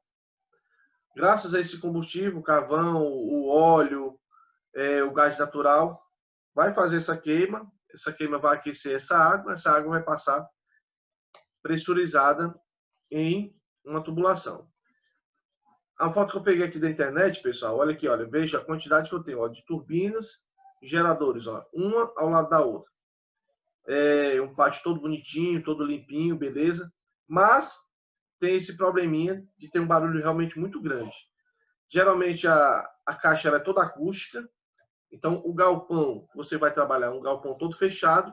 S1: Graças a esse combustível, o carvão, o óleo, o gás natural, vai fazer essa queima vai aquecer essa água vai passar pressurizada em uma tubulação. A foto que eu peguei aqui da internet, pessoal, olha aqui, olha, veja a quantidade que eu tenho, ó, de turbinas, geradores, ó, uma ao lado da outra. Um pátio todo bonitinho, todo limpinho, beleza? Mas tem esse probleminha de ter um barulho realmente muito grande. Geralmente a caixa ela é toda acústica, então o galpão, você vai trabalhar um galpão todo fechado,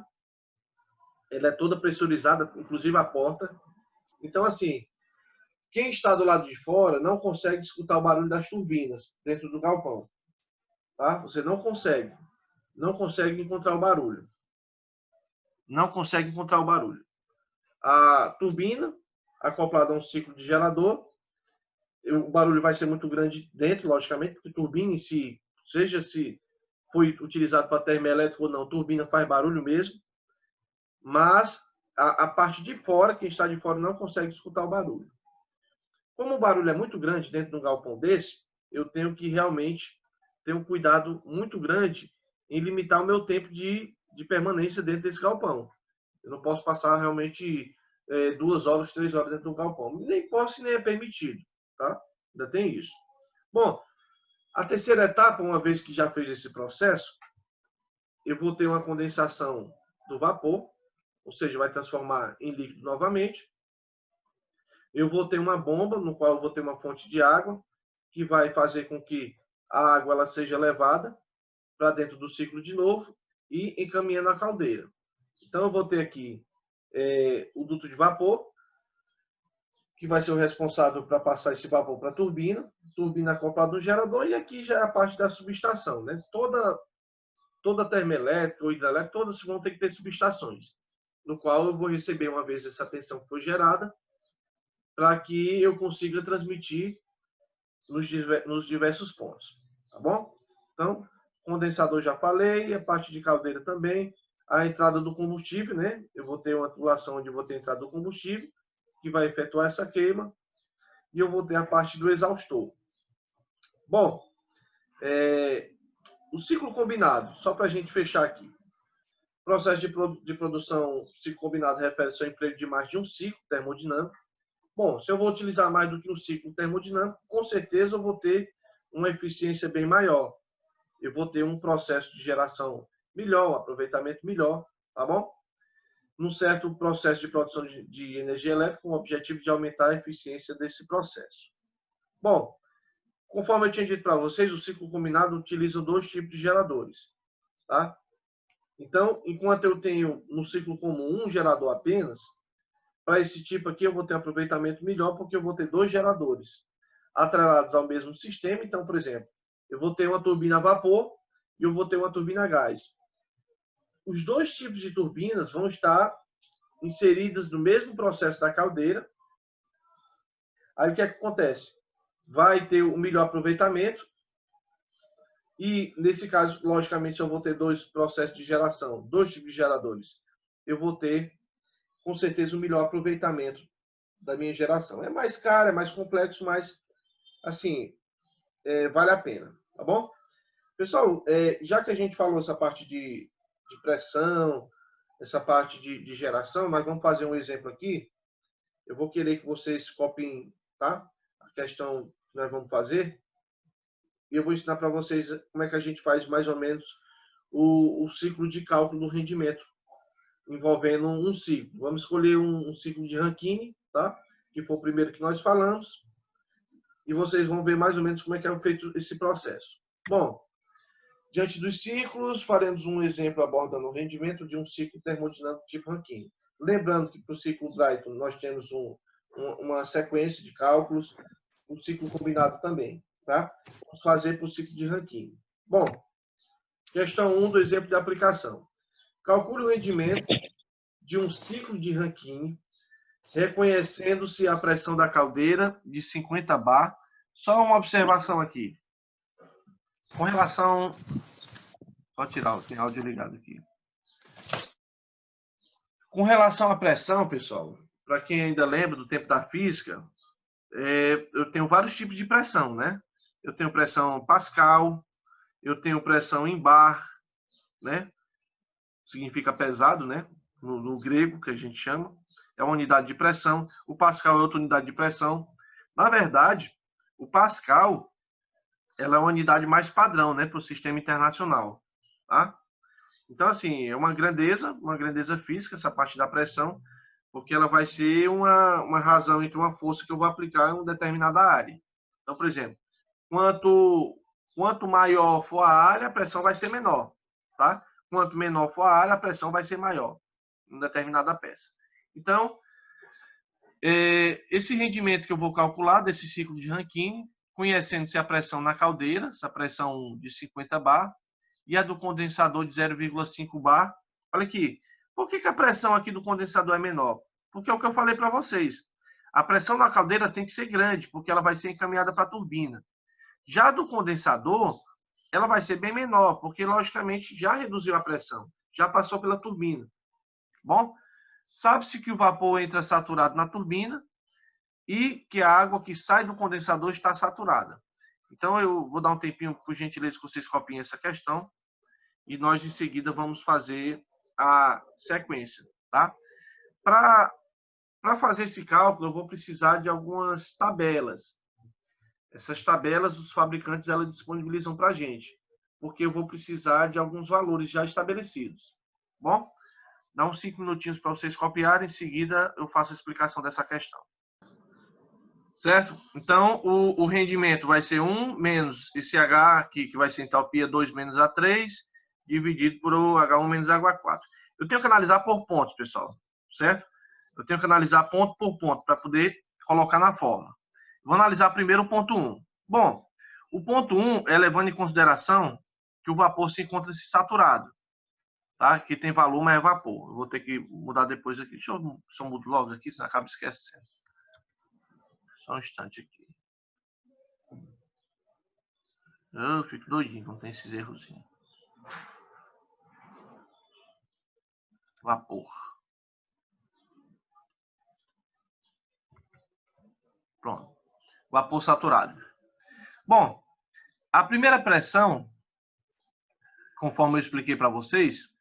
S1: ela é toda pressurizada, inclusive a porta. Então, assim, quem está do lado de fora não consegue escutar o barulho das turbinas dentro do galpão. Tá? Você não consegue encontrar o barulho. Não consegue encontrar o barulho. A turbina, acoplada a um ciclo de gerador, o barulho vai ser muito grande dentro, logicamente, porque turbina em si, seja se foi utilizado para termoelétrico ou não, turbina faz barulho mesmo, mas a parte de fora, quem está de fora não consegue escutar o barulho. Como o barulho é muito grande dentro de um galpão desse, eu tenho que realmente ter um cuidado muito grande em limitar o meu tempo de permanência dentro desse galpão. Eu não posso passar realmente 2 horas, 3 horas dentro do galpão. Nem posso, nem é permitido. Tá? Ainda tem isso. Bom, a terceira etapa, uma vez que já fez esse processo, eu vou ter uma condensação do vapor, ou seja, vai transformar em líquido novamente. Eu vou ter uma bomba, no qual eu vou ter uma fonte de água, que vai fazer com que a água ela seja levada para dentro do ciclo de novo e encaminhando a caldeira. Então, eu vou ter aqui o duto de vapor, que vai ser o responsável para passar esse vapor para a turbina acoplada no gerador, e aqui já é a parte da subestação. Né? Toda termoelétrica ou hidrelétrica, todas vão ter que ter subestações, no qual eu vou receber, uma vez essa tensão que foi gerada, para que eu consiga transmitir nos diversos pontos. Tá bom? Então, condensador já falei, a parte de caldeira também, a entrada do combustível, né? Eu vou ter uma tubulação onde eu vou ter a entrada do combustível, que vai efetuar essa queima, e eu vou ter a parte do exaustor. Bom, o ciclo combinado, só para a gente fechar aqui. Processo de produção, ciclo combinado refere-se ao emprego de mais de um ciclo termodinâmico. Bom, se eu vou utilizar mais do que um ciclo termodinâmico, com certeza eu vou ter uma eficiência bem maior. Eu vou ter um processo de geração melhor, um aproveitamento melhor, tá bom? Num certo processo de produção de energia elétrica, com o objetivo de aumentar a eficiência desse processo. Bom, conforme eu tinha dito para vocês, o ciclo combinado utiliza 2 tipos de geradores, tá? Então, enquanto eu tenho no ciclo comum um gerador apenas, para esse tipo aqui eu vou ter um aproveitamento melhor, porque eu vou ter 2 geradores atrelados ao mesmo sistema. Então, por exemplo, eu vou ter uma turbina a vapor e eu vou ter uma turbina a gás. Os 2 tipos de turbinas vão estar inseridas no mesmo processo da caldeira. Aí o que é que acontece? Vai ter o melhor aproveitamento e, nesse caso, logicamente, eu vou ter 2 processos de geração, 2 tipos de geradores. eu vou ter, com certeza, um melhor aproveitamento da minha geração. É mais caro, é mais complexo, mas, assim, vale a pena, tá bom? Pessoal, já que a gente falou essa parte de pressão, essa parte de geração, nós vamos fazer um exemplo aqui. Eu vou querer que vocês copiem, tá? A questão que nós vamos fazer. E eu vou ensinar para vocês como é que a gente faz mais ou menos o ciclo de cálculo do rendimento, envolvendo um ciclo. Vamos escolher um ciclo de Rankine, tá? Que foi o primeiro que nós falamos. E vocês vão ver mais ou menos como é que é feito esse processo. Bom, diante dos ciclos, faremos um exemplo abordando o rendimento de um ciclo termodinâmico tipo Rankine. Lembrando que para o ciclo Brighton nós temos uma sequência de cálculos, um ciclo combinado também. Tá? Vamos fazer para o ciclo de Rankine. Bom, questão 1 do exemplo de aplicação. Calcule o rendimento de um ciclo de Rankine, reconhecendo-se a pressão da caldeira de 50 bar. Só uma observação aqui. Com relação... Pode tirar, tem áudio ligado aqui. Com relação à pressão, pessoal, para quem ainda lembra do tempo da física, eu tenho vários tipos de pressão, né? Eu tenho pressão Pascal, eu tenho pressão em bar, né? Significa pesado, né? No grego, que a gente chama. É uma unidade de pressão. O Pascal é outra unidade de pressão. Na verdade, o Pascal, ela é uma unidade mais padrão, né? Para o sistema internacional, tá? Então, assim, é uma grandeza física, essa parte da pressão, porque ela vai ser uma razão entre uma força que eu vou aplicar em uma determinada área. Então, por exemplo, quanto maior for a área, a pressão vai ser menor, tá? Quanto menor for a área, a pressão vai ser maior em uma determinada peça. Então, esse rendimento que eu vou calcular desse ciclo de Rankine, conhecendo-se a pressão na caldeira, essa pressão de 50 bar, e a do condensador de 0,5 bar. Olha aqui, por que a pressão aqui do condensador é menor? Porque é o que eu falei para vocês. A pressão na caldeira tem que ser grande, porque ela vai ser encaminhada para a turbina. Já do condensador, ela vai ser bem menor, porque logicamente já reduziu a pressão, já passou pela turbina. Bom, sabe-se que o vapor entra saturado na turbina e que a água que sai do condensador está saturada. Então, eu vou dar um tempinho, por gentileza, que vocês copiem essa questão e nós, em seguida, vamos fazer a sequência, tá? Para fazer esse cálculo, eu vou precisar de algumas tabelas. Essas tabelas, os fabricantes, elas disponibilizam para a gente, porque eu vou precisar de alguns valores já estabelecidos. Bom, dá uns 5 minutinhos para vocês copiarem, em seguida eu faço a explicação dessa questão. Certo? Então, o rendimento vai ser 1 menos esse H aqui, que vai ser entalpia 2 menos A3, dividido por o H1 menos H4. Eu tenho que analisar por pontos, pessoal. Certo? Eu tenho que analisar ponto por ponto para poder colocar na forma. Vou analisar primeiro o ponto 1. Bom, o ponto 1 é levando em consideração que o vapor se encontra saturado. Tá? Aqui tem valor, mas é vapor. Eu vou ter que mudar depois aqui. Deixa eu mudar logo aqui, senão acaba esquecendo. Só um instante aqui. Eu fico doidinho quando tem esses errozinhos. Vapor. Pronto. Vapor saturado. Bom, a primeira pressão, conforme eu expliquei para vocês,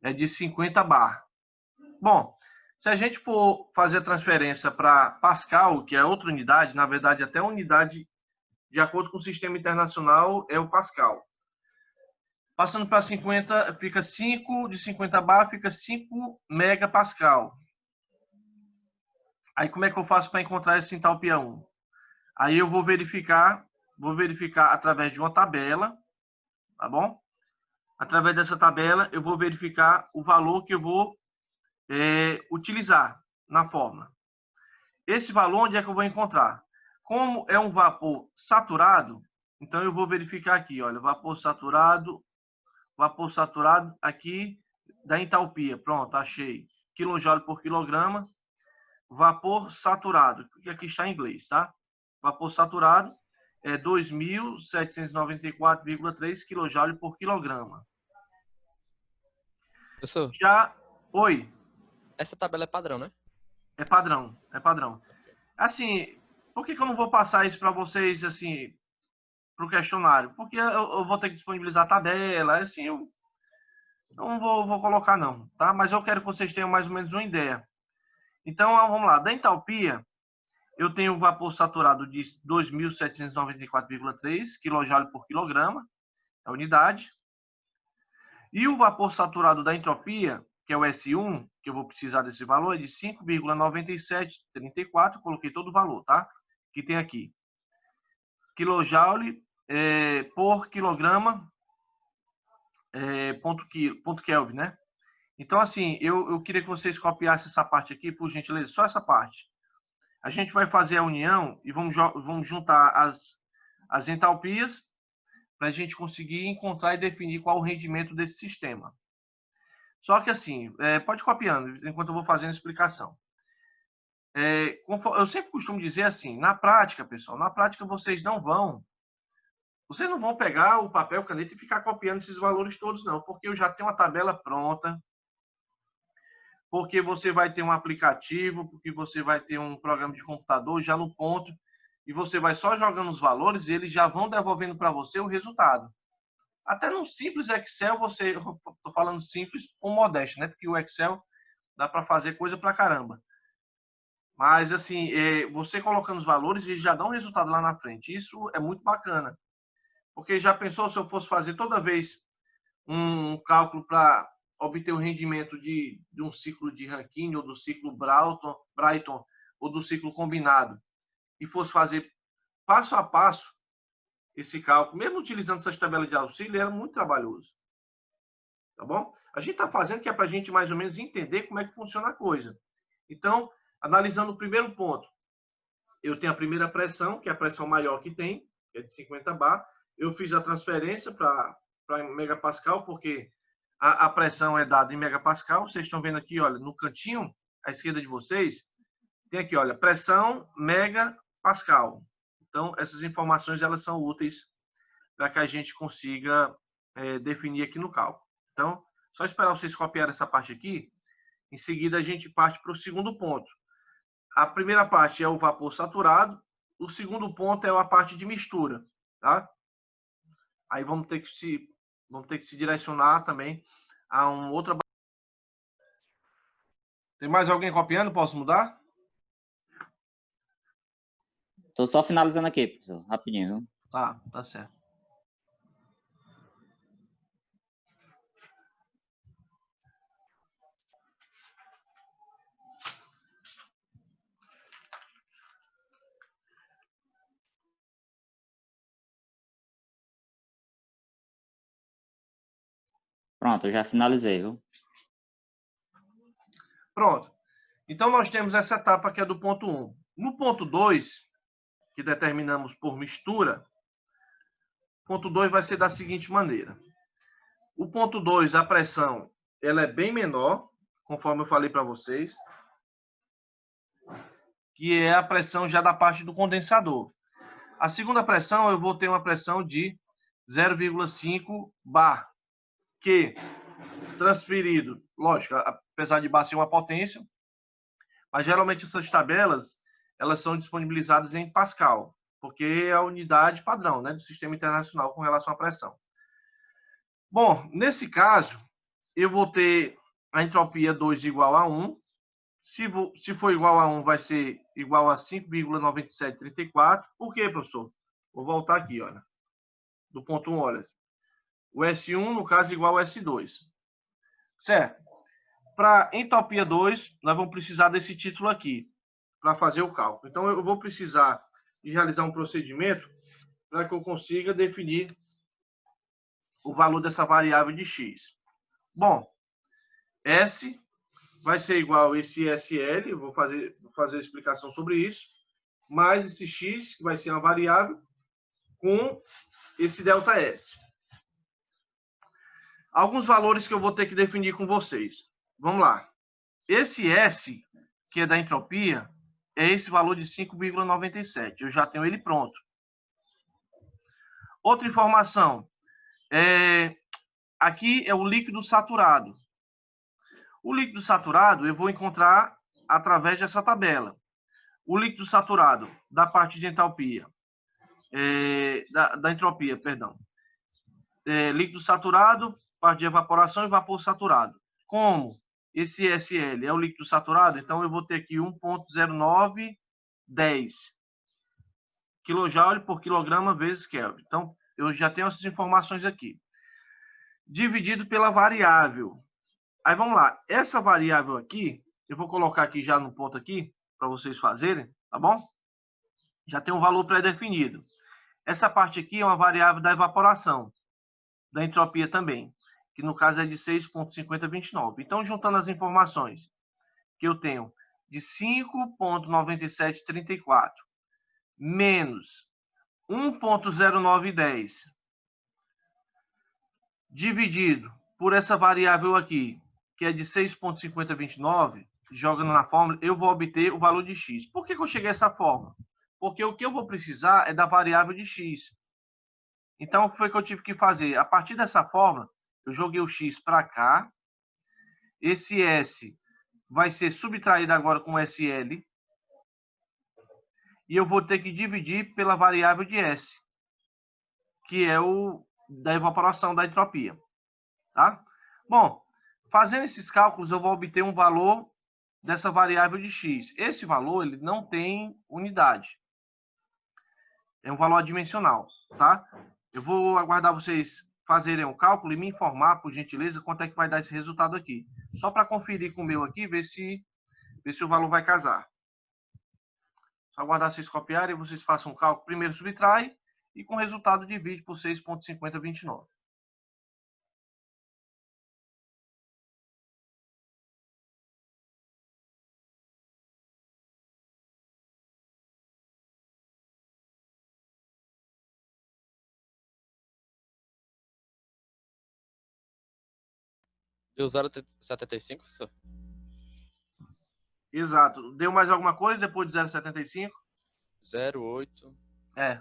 S1: é de 50 bar. Bom, se a gente for fazer a transferência para Pascal, que é outra unidade, na verdade até a unidade, de acordo com o sistema internacional, é o Pascal. Passando para 50, fica 5, de 50 bar fica 5 megapascal. Aí como é que eu faço para encontrar esse entalpia 1? Aí eu vou verificar através de uma tabela, tá bom? Através dessa tabela eu vou verificar o valor que eu vou utilizar na fórmula. Esse valor onde é que eu vou encontrar? Como é um vapor saturado, então eu vou verificar aqui, olha, vapor saturado aqui da entalpia. Pronto, achei. Quilojoule por quilograma. Vapor saturado, que aqui está em inglês, tá? Vapor saturado é 2.794,3 kJ por quilograma.
S3: Professor,
S1: Já... Oi,
S3: Essa tabela é padrão, né?
S1: é padrão, é padrão. Assim, por que eu não vou passar isso para vocês, assim, para o questionário? Porque eu vou ter que disponibilizar a tabela, assim, eu não vou colocar não, tá? Mas eu quero que vocês tenham mais ou menos uma ideia. Então, vamos lá. Da entalpia, eu tenho o vapor saturado de 2.794,3 kJ por quilograma, a unidade. E o vapor saturado da entropia, que é o S1, que eu vou precisar desse valor, é de 5,9734, coloquei todo o valor, tá? Que tem aqui. Kilojoule por quilograma, ponto Kelvin, né? Então, assim, eu queria que vocês copiassem essa parte aqui, por gentileza, só essa parte. A gente vai fazer a união e vamos juntar as entalpias para a gente conseguir encontrar e definir qual o rendimento desse sistema. Só que assim, pode ir copiando, enquanto eu vou fazendo a explicação. Eu sempre costumo dizer assim, na prática, pessoal, na prática vocês não vão pegar o papel, caneta e ficar copiando esses valores todos, não, porque eu já tenho uma tabela pronta, porque você vai ter um aplicativo, porque você vai ter um programa de computador já no ponto, e você vai só jogando os valores e eles já vão devolvendo para você o resultado. Até num simples Excel, estou falando simples com modéstia, né? Porque o Excel dá para fazer coisa para caramba. Mas, assim, você colocando os valores, eles já dão um resultado lá na frente. Isso é muito bacana. Porque já pensou se eu fosse fazer toda vez um cálculo para obter o rendimento de um ciclo de Rankine, ou do ciclo Brighton, ou do ciclo combinado, e fosse fazer passo a passo esse cálculo, mesmo utilizando essas tabelas de auxílio, era muito trabalhoso. Tá bom? A gente está fazendo que é para a gente mais ou menos entender como é que funciona a coisa. Então, analisando o primeiro ponto, eu tenho a primeira pressão, que é a pressão maior que tem, que é de 50 bar. Eu fiz a transferência para megapascal, porque a pressão é dada em megapascal. Vocês estão vendo aqui, olha, no cantinho à esquerda de vocês, tem aqui, olha, pressão megapascal. Então, essas informações elas são úteis para que a gente consiga definir aqui no cálculo. Então, só esperar vocês copiarem essa parte aqui. Em seguida, a gente parte para o segundo ponto. A primeira parte é o vapor saturado. O segundo ponto é a parte de mistura, tá? Aí vamos ter que se direcionar também a um outro. Tem mais alguém copiando? Posso mudar?
S4: Estou só finalizando aqui, professor, rapidinho. Viu?
S1: Tá certo.
S4: Pronto, eu já finalizei, viu?
S1: Pronto. Então, nós temos essa etapa que é do ponto 1. No ponto 2, que determinamos por mistura, o ponto 2 vai ser da seguinte maneira. O ponto 2, a pressão, ela é bem menor, conforme eu falei para vocês, que é a pressão já da parte do condensador. A segunda pressão, eu vou ter uma pressão de 0,5 bar, que transferido, lógico, apesar de bar ser uma potência, mas geralmente essas tabelas, elas são disponibilizadas em Pascal, porque é a unidade padrão, né, do sistema internacional com relação à pressão. Bom, nesse caso, eu vou ter a entropia 2 igual a 1. Se for igual a 1, vai ser igual a 5,9734. Por quê, professor? Vou voltar aqui, olha. Do ponto 1, olha. O S1, no caso, igual ao S2. Certo? Para entropia 2, nós vamos precisar desse título aqui, para fazer o cálculo. Então, eu vou precisar de realizar um procedimento para que eu consiga definir o valor dessa variável de x. Bom, S vai ser igual a esse SL, eu vou fazer a explicação sobre isso, mais esse x, que vai ser uma variável, com esse ΔS. Alguns valores que eu vou ter que definir com vocês. Vamos lá. Esse S, que é da entropia, é esse valor de 5,97. Eu já tenho ele pronto. Outra informação. Aqui é o líquido saturado. O líquido saturado eu vou encontrar através dessa tabela. O líquido saturado da parte de entalpia, da entropia, perdão. Líquido saturado, parte de evaporação e vapor saturado. Como esse SL é o líquido saturado, então eu vou ter aqui 1,0910 kJ por quilograma vezes Kelvin. Então, eu já tenho essas informações aqui. Dividido pela variável. Aí, vamos lá. Essa variável aqui, eu vou colocar aqui já no ponto aqui, para vocês fazerem, tá bom? Já tem um valor pré-definido. Essa parte aqui é uma variável da evaporação, da entropia também, que no caso é de 6,5029. Então, juntando as informações que eu tenho de 5,9734 menos 1,0910 dividido por essa variável aqui, que é de 6,5029, jogando na fórmula, eu vou obter o valor de x. Por que eu cheguei a essa fórmula? Porque o que eu vou precisar é da variável de x. Então, o que foi que eu tive que fazer? A partir dessa fórmula, eu joguei o x para cá. Esse S vai ser subtraído agora com SL. E eu vou ter que dividir pela variável de S, que é o da evaporação da entropia. Tá? Bom, fazendo esses cálculos, eu vou obter um valor dessa variável de x. Esse valor ele não tem unidade. É um valor adimensional. Tá? Eu vou aguardar vocês fazerem o cálculo e me informar, por gentileza, quanto é que vai dar esse resultado aqui. Só para conferir com o meu aqui, ver se o valor vai casar. Só aguardar vocês copiarem e vocês façam o cálculo. Primeiro subtrai e com o resultado divide por 6,5029.
S3: Deu 0,75, professor?
S1: Exato. Deu mais alguma coisa depois de 0,75?
S3: 0,8.
S1: É,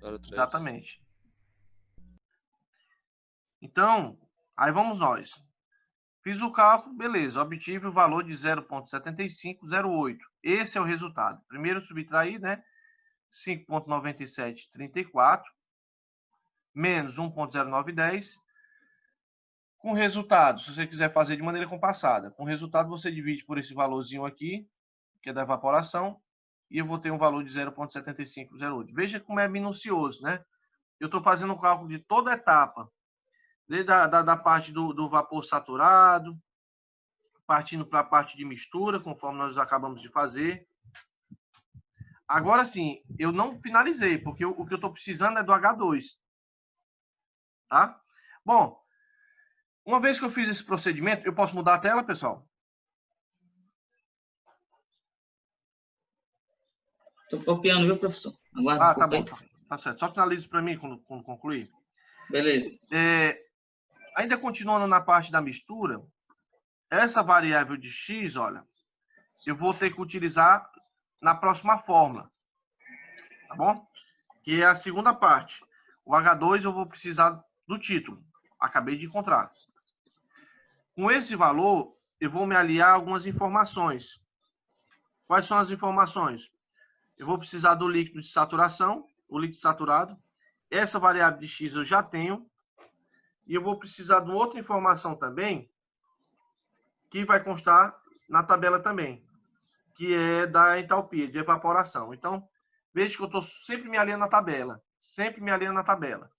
S3: 0,3.
S1: exatamente. Então, aí vamos nós. Fiz o cálculo, beleza. Obtive o valor de 0,7508. Esse é o resultado. Primeiro subtrair, né? 5,9734 menos 1,0910. Com resultado, se você quiser fazer de maneira compassada, com resultado você divide por esse valorzinho aqui, que é da evaporação, e eu vou ter um valor de 0,7508. Veja como é minucioso, né? Eu estou fazendo o cálculo de toda a etapa, desde da parte do vapor saturado, partindo para a parte de mistura, conforme nós acabamos de fazer. Agora sim, eu não finalizei, porque o que eu estou precisando é do H2. Tá? Bom, uma vez que eu fiz esse procedimento, eu posso mudar a tela, pessoal?
S5: Estou copiando, viu, professor? Aguarda um
S1: Tá
S5: pouco
S1: bom.
S5: aí.
S1: Tá certo. Só finalize para mim quando concluir.
S5: Beleza.
S1: Ainda continuando na parte da mistura, essa variável de x, olha, eu vou ter que utilizar na próxima fórmula. Tá bom? Que é a segunda parte. O H2 eu vou precisar do título. Acabei de encontrar. Com esse valor, eu vou me aliar a algumas informações. Quais são as informações? Eu vou precisar do líquido de saturação, o líquido saturado. Essa variável de x eu já tenho. E eu vou precisar de outra informação também, que vai constar na tabela também, que é da entalpia, de evaporação. Então, veja que eu estou sempre me alinhando na tabela. Sempre me alinhando na tabela.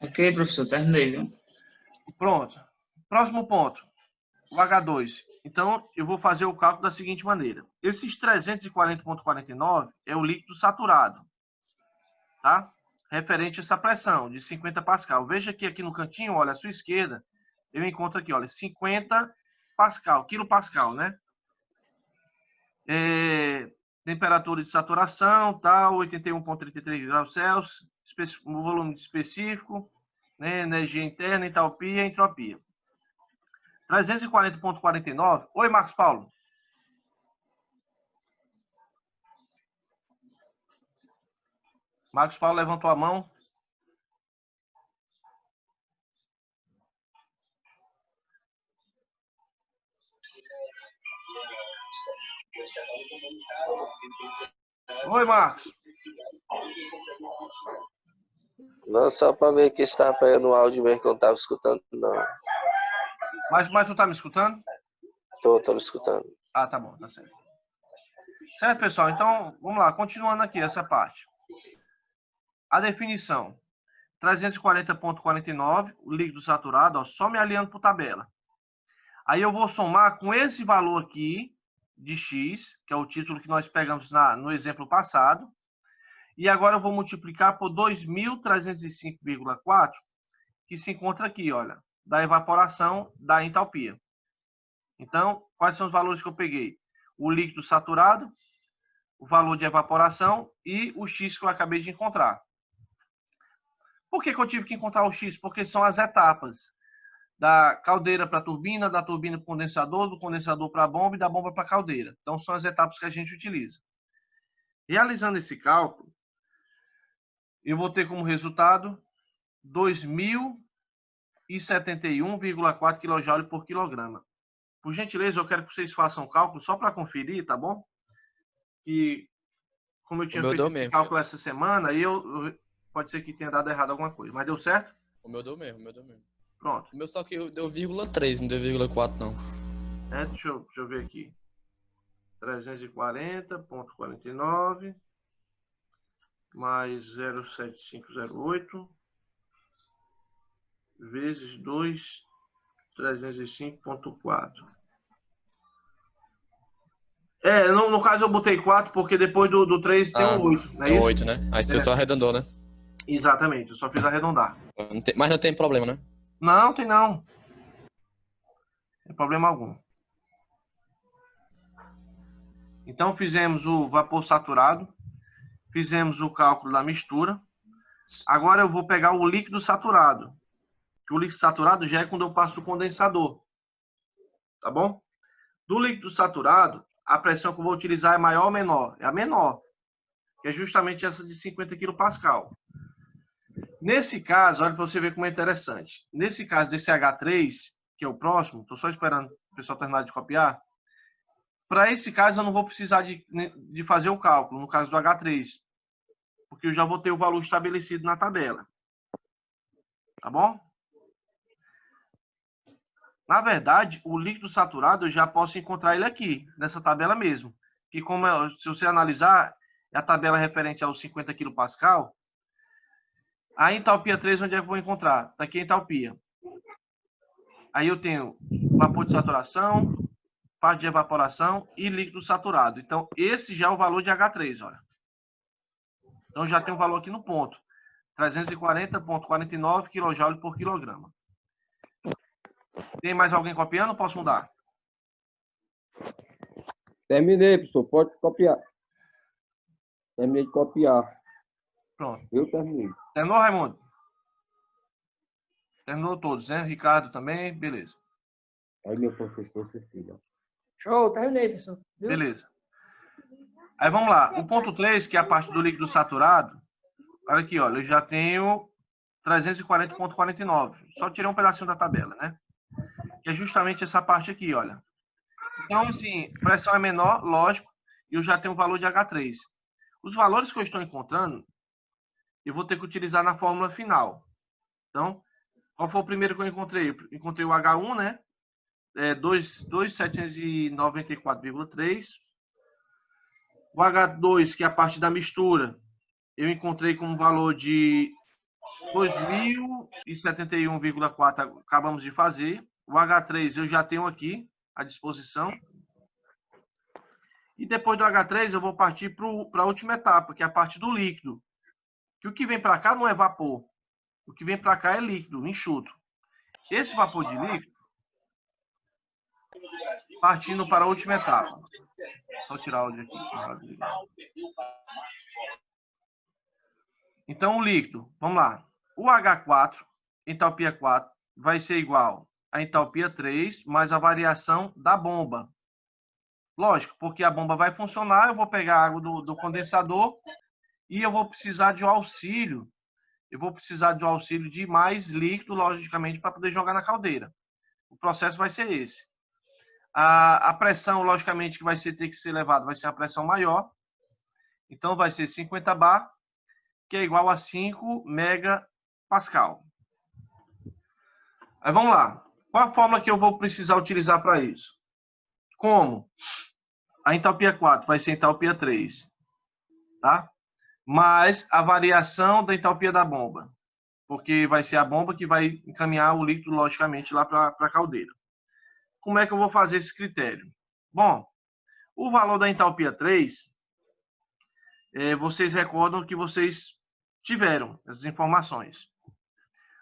S5: Ok, professor, terminei, viu?
S1: Pronto. Próximo ponto. O H2. Então, eu vou fazer o cálculo da seguinte maneira. Esses 340,49 é o líquido saturado. Tá? Referente a essa pressão de 50 pascal. Veja que aqui no cantinho, olha, à sua esquerda, eu encontro aqui, olha, 50 pascal, quilopascal, né? Temperatura de saturação, tal, 81,33 graus Celsius, volume específico, né? Energia interna, entalpia, entropia. 340,49. Oi, Marcos Paulo. Marcos Paulo levantou a mão. Oi, Marcos.
S6: Não, só para ver que estava pegando o áudio mesmo que eu não estava escutando, não.
S1: Mas tu tá me escutando?
S6: Tô me escutando.
S1: Ah, tá bom, tá certo. Certo, pessoal? Então, vamos lá, continuando aqui essa parte. A definição. 340,49, o líquido saturado, ó, só me alinhando por tabela. Aí eu vou somar com esse valor aqui de X, que é o título que nós pegamos no exemplo passado. E agora eu vou multiplicar por 2.305,4, que se encontra aqui, olha, da evaporação da entalpia. Então, quais são os valores que eu peguei? O líquido saturado, o valor de evaporação e o X que eu acabei de encontrar. Por que eu tive que encontrar o X? Porque são as etapas da caldeira para a turbina, da turbina para o condensador, do condensador para a bomba e da bomba para a caldeira. Então, são as etapas que a gente utiliza. Realizando esse cálculo, eu vou ter como resultado 2.071,4 kJ por quilograma. Por gentileza, eu quero que vocês façam o cálculo só para conferir, tá bom? E como eu tinha feito esse cálculo essa semana, aí pode ser que tenha dado errado alguma coisa. Mas deu certo?
S3: O meu deu mesmo, o meu deu mesmo.
S1: Pronto.
S3: O meu só que deu 0,3, não deu 0,4 não.
S1: Deixa eu ver aqui. 340,49 mais 0,7508 vezes 2.305,4. No caso eu botei 4 porque depois do 3 tem um 8, não é
S3: isso?
S1: Isso?
S3: 8, né? Aí você só arredondou, né?
S1: Exatamente, eu só fiz arredondar.
S3: Mas não tem problema, né?
S1: Não, tem não. Não tem problema algum. Então fizemos o vapor saturado, fizemos o cálculo da mistura. Agora eu vou pegar o líquido saturado. O líquido saturado já é quando eu passo do condensador. Tá bom? Do líquido saturado, a pressão que eu vou utilizar é maior ou menor? É a menor, que é justamente essa de 50 kPa. Nesse caso, olha para você ver como é interessante. Nesse caso desse H3, que é o próximo, estou só esperando o pessoal terminar de copiar. Para esse caso, eu não vou precisar de fazer o cálculo, no caso do H3, porque eu já vou ter o valor estabelecido na tabela. Tá bom? Na verdade, o líquido saturado eu já posso encontrar ele aqui, nessa tabela mesmo. Que como se você analisar, é a tabela referente aos 50 kPa. A entalpia 3, onde é que eu vou encontrar? Está aqui a entalpia. Aí eu tenho vapor de saturação, parte de evaporação e líquido saturado. Então, esse já é o valor de H3, olha. Então, já tem um valor aqui no ponto. 340,49 kJ por quilograma. Tem mais alguém copiando ou posso mudar?
S7: Terminei, professor. Pode copiar. Terminei de copiar.
S1: Pronto.
S7: Eu terminei.
S1: Terminou, Raimundo? Terminou todos, né? Ricardo também? Beleza.
S7: Aí, meu professor Cecília.
S8: Show, terminei, professor. Viu?
S1: Beleza. Aí vamos lá. O ponto 3, que é a parte do líquido saturado. Olha aqui, olha. Eu já tenho 340,49. Só tirei um pedacinho da tabela, né? Que é justamente essa parte aqui, olha. Então, assim, pressão é menor, lógico, e eu já tenho o valor de H3. Os valores que eu estou encontrando, eu vou ter que utilizar na fórmula final. Então, qual foi o primeiro que eu encontrei? Eu encontrei o H1, né? 2.794,3. O H2, que é a parte da mistura, eu encontrei com um valor de 2.071,4, acabamos de fazer. O H3 eu já tenho aqui à disposição. E depois do H3 eu vou partir para a última etapa, que é a parte do líquido. Que o que vem para cá não é vapor. O que vem para cá é líquido, enxuto. Esse vapor de líquido, partindo para a última etapa. Vou tirar o áudio aqui. Então, o líquido, vamos lá. O H4, entalpia 4, vai ser igual a entalpia 3 mais a variação da bomba. Lógico, porque a bomba vai funcionar, eu vou pegar a água do condensador e eu vou precisar de um auxílio. Eu vou precisar de um auxílio de mais líquido, logicamente, para poder jogar na caldeira. O processo vai ser esse. A pressão, logicamente, que vai ter que ser levada vai ser a pressão maior. Então, vai ser 50 bar, que é igual a 5 megapascal. Aí, vamos lá. Qual a fórmula que eu vou precisar utilizar para isso? Como? A entalpia 4 vai ser entalpia 3, tá? Mais a variação da entalpia da bomba, porque vai ser a bomba que vai encaminhar o líquido, logicamente, lá para a caldeira. Como é que eu vou fazer esse critério? Bom, o valor da entalpia 3, vocês recordam que vocês tiveram essas informações.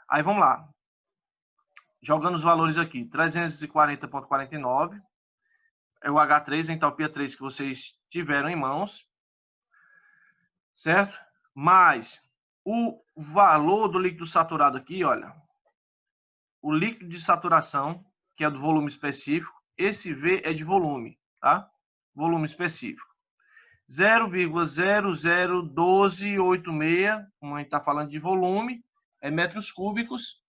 S1: Aí, vamos lá. Jogando os valores aqui, 340,49 é o H3, a entalpia 3 que vocês tiveram em mãos, certo? Mais o valor do líquido saturado aqui, olha, o líquido de saturação, que é do volume específico, esse V é de volume, tá? Volume específico. 0,001286, como a gente está falando de volume, é metros cúbicos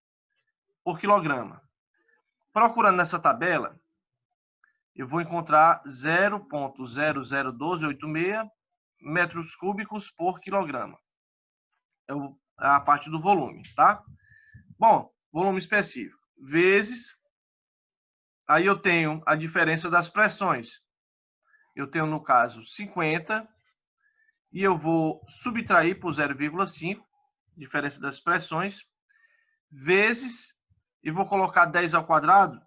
S1: por quilograma. Procurando nessa tabela, eu vou encontrar 0,001286 metros cúbicos por quilograma. É a parte do volume, tá? Bom, volume específico. Vezes, aí eu tenho a diferença das pressões. Eu tenho, no caso, 50, e eu vou subtrair por 0,5, diferença das pressões, vezes, e vou colocar 10 ao quadrado,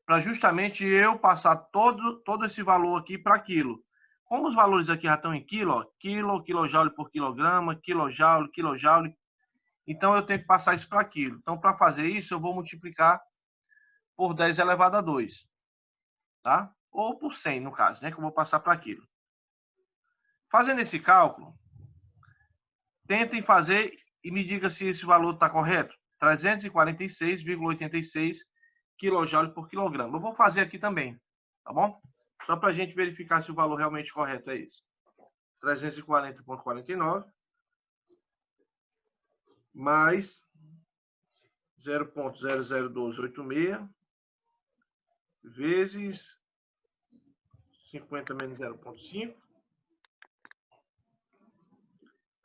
S1: para justamente eu passar todo esse valor aqui para quilo. Como os valores aqui já estão em quilo, ó, quilojoule por quilograma, quilojoule, então eu tenho que passar isso para quilo. Então, para fazer isso, eu vou multiplicar por 10 elevado a 2, tá? Ou por 100, no caso, né, que eu vou passar para quilo. Fazendo esse cálculo, tentem fazer e me diga se esse valor está correto. 346,86 kJ por quilograma. Eu vou fazer aqui também, tá bom? Só para a gente verificar se o valor realmente correto é esse. 340,49 mais 0,001286 vezes 50 menos 0,5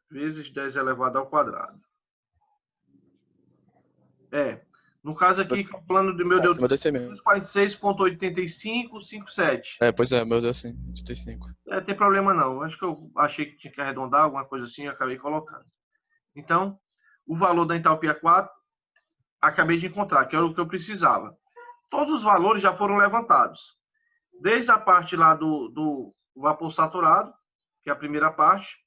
S1: vezes 10 elevado ao quadrado. No caso aqui, calculando do meu deu
S3: Meu deu assim mesmo.
S1: 246,8557.
S3: Pois é, meu deu assim, 85.
S1: Tem problema não. Acho que eu achei que tinha que arredondar, alguma coisa assim, eu acabei colocando. Então, o valor da entalpia 4, acabei de encontrar, que era o que eu precisava. Todos os valores já foram levantados. Desde a parte lá do vapor saturado, que é a primeira parte,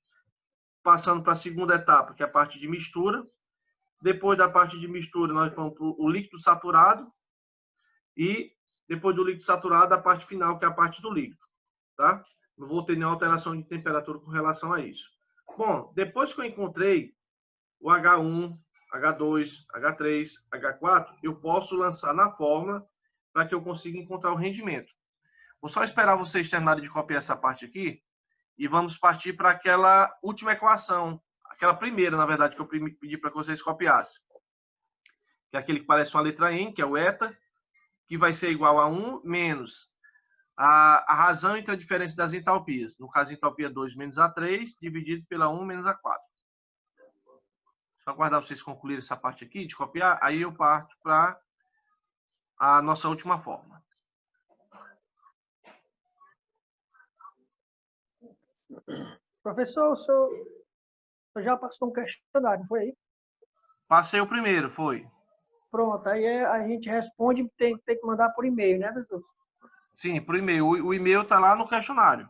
S1: passando para a segunda etapa, que é a parte de mistura. Depois da parte de mistura, nós vamos para o líquido saturado. E depois do líquido saturado, a parte final, que é a parte do líquido. Tá? Não vou ter nenhuma alteração de temperatura com relação a isso. Bom, depois que eu encontrei o H1, H2, H3, H4, eu posso lançar na fórmula para que eu consiga encontrar o rendimento. Vou só esperar vocês terminarem de copiar essa parte aqui e vamos partir para aquela última equação, aquela primeira, na verdade, que eu pedi para que vocês copiassem. Que é aquele que parece uma letra N, que é o eta, que vai ser igual a 1 menos a razão entre a diferença das entalpias. No caso, entalpia 2 menos A3, dividido pela 1 menos A4. Só aguardar vocês concluírem essa parte aqui, de copiar, aí eu parto para a nossa última fórmula.
S8: Professor, o senhor já passou um questionário, foi aí?
S1: Passei o primeiro, foi.
S8: Pronto, aí a gente responde, tem que mandar por e-mail, né, professor?
S1: Sim, por e-mail. O e-mail está lá no questionário.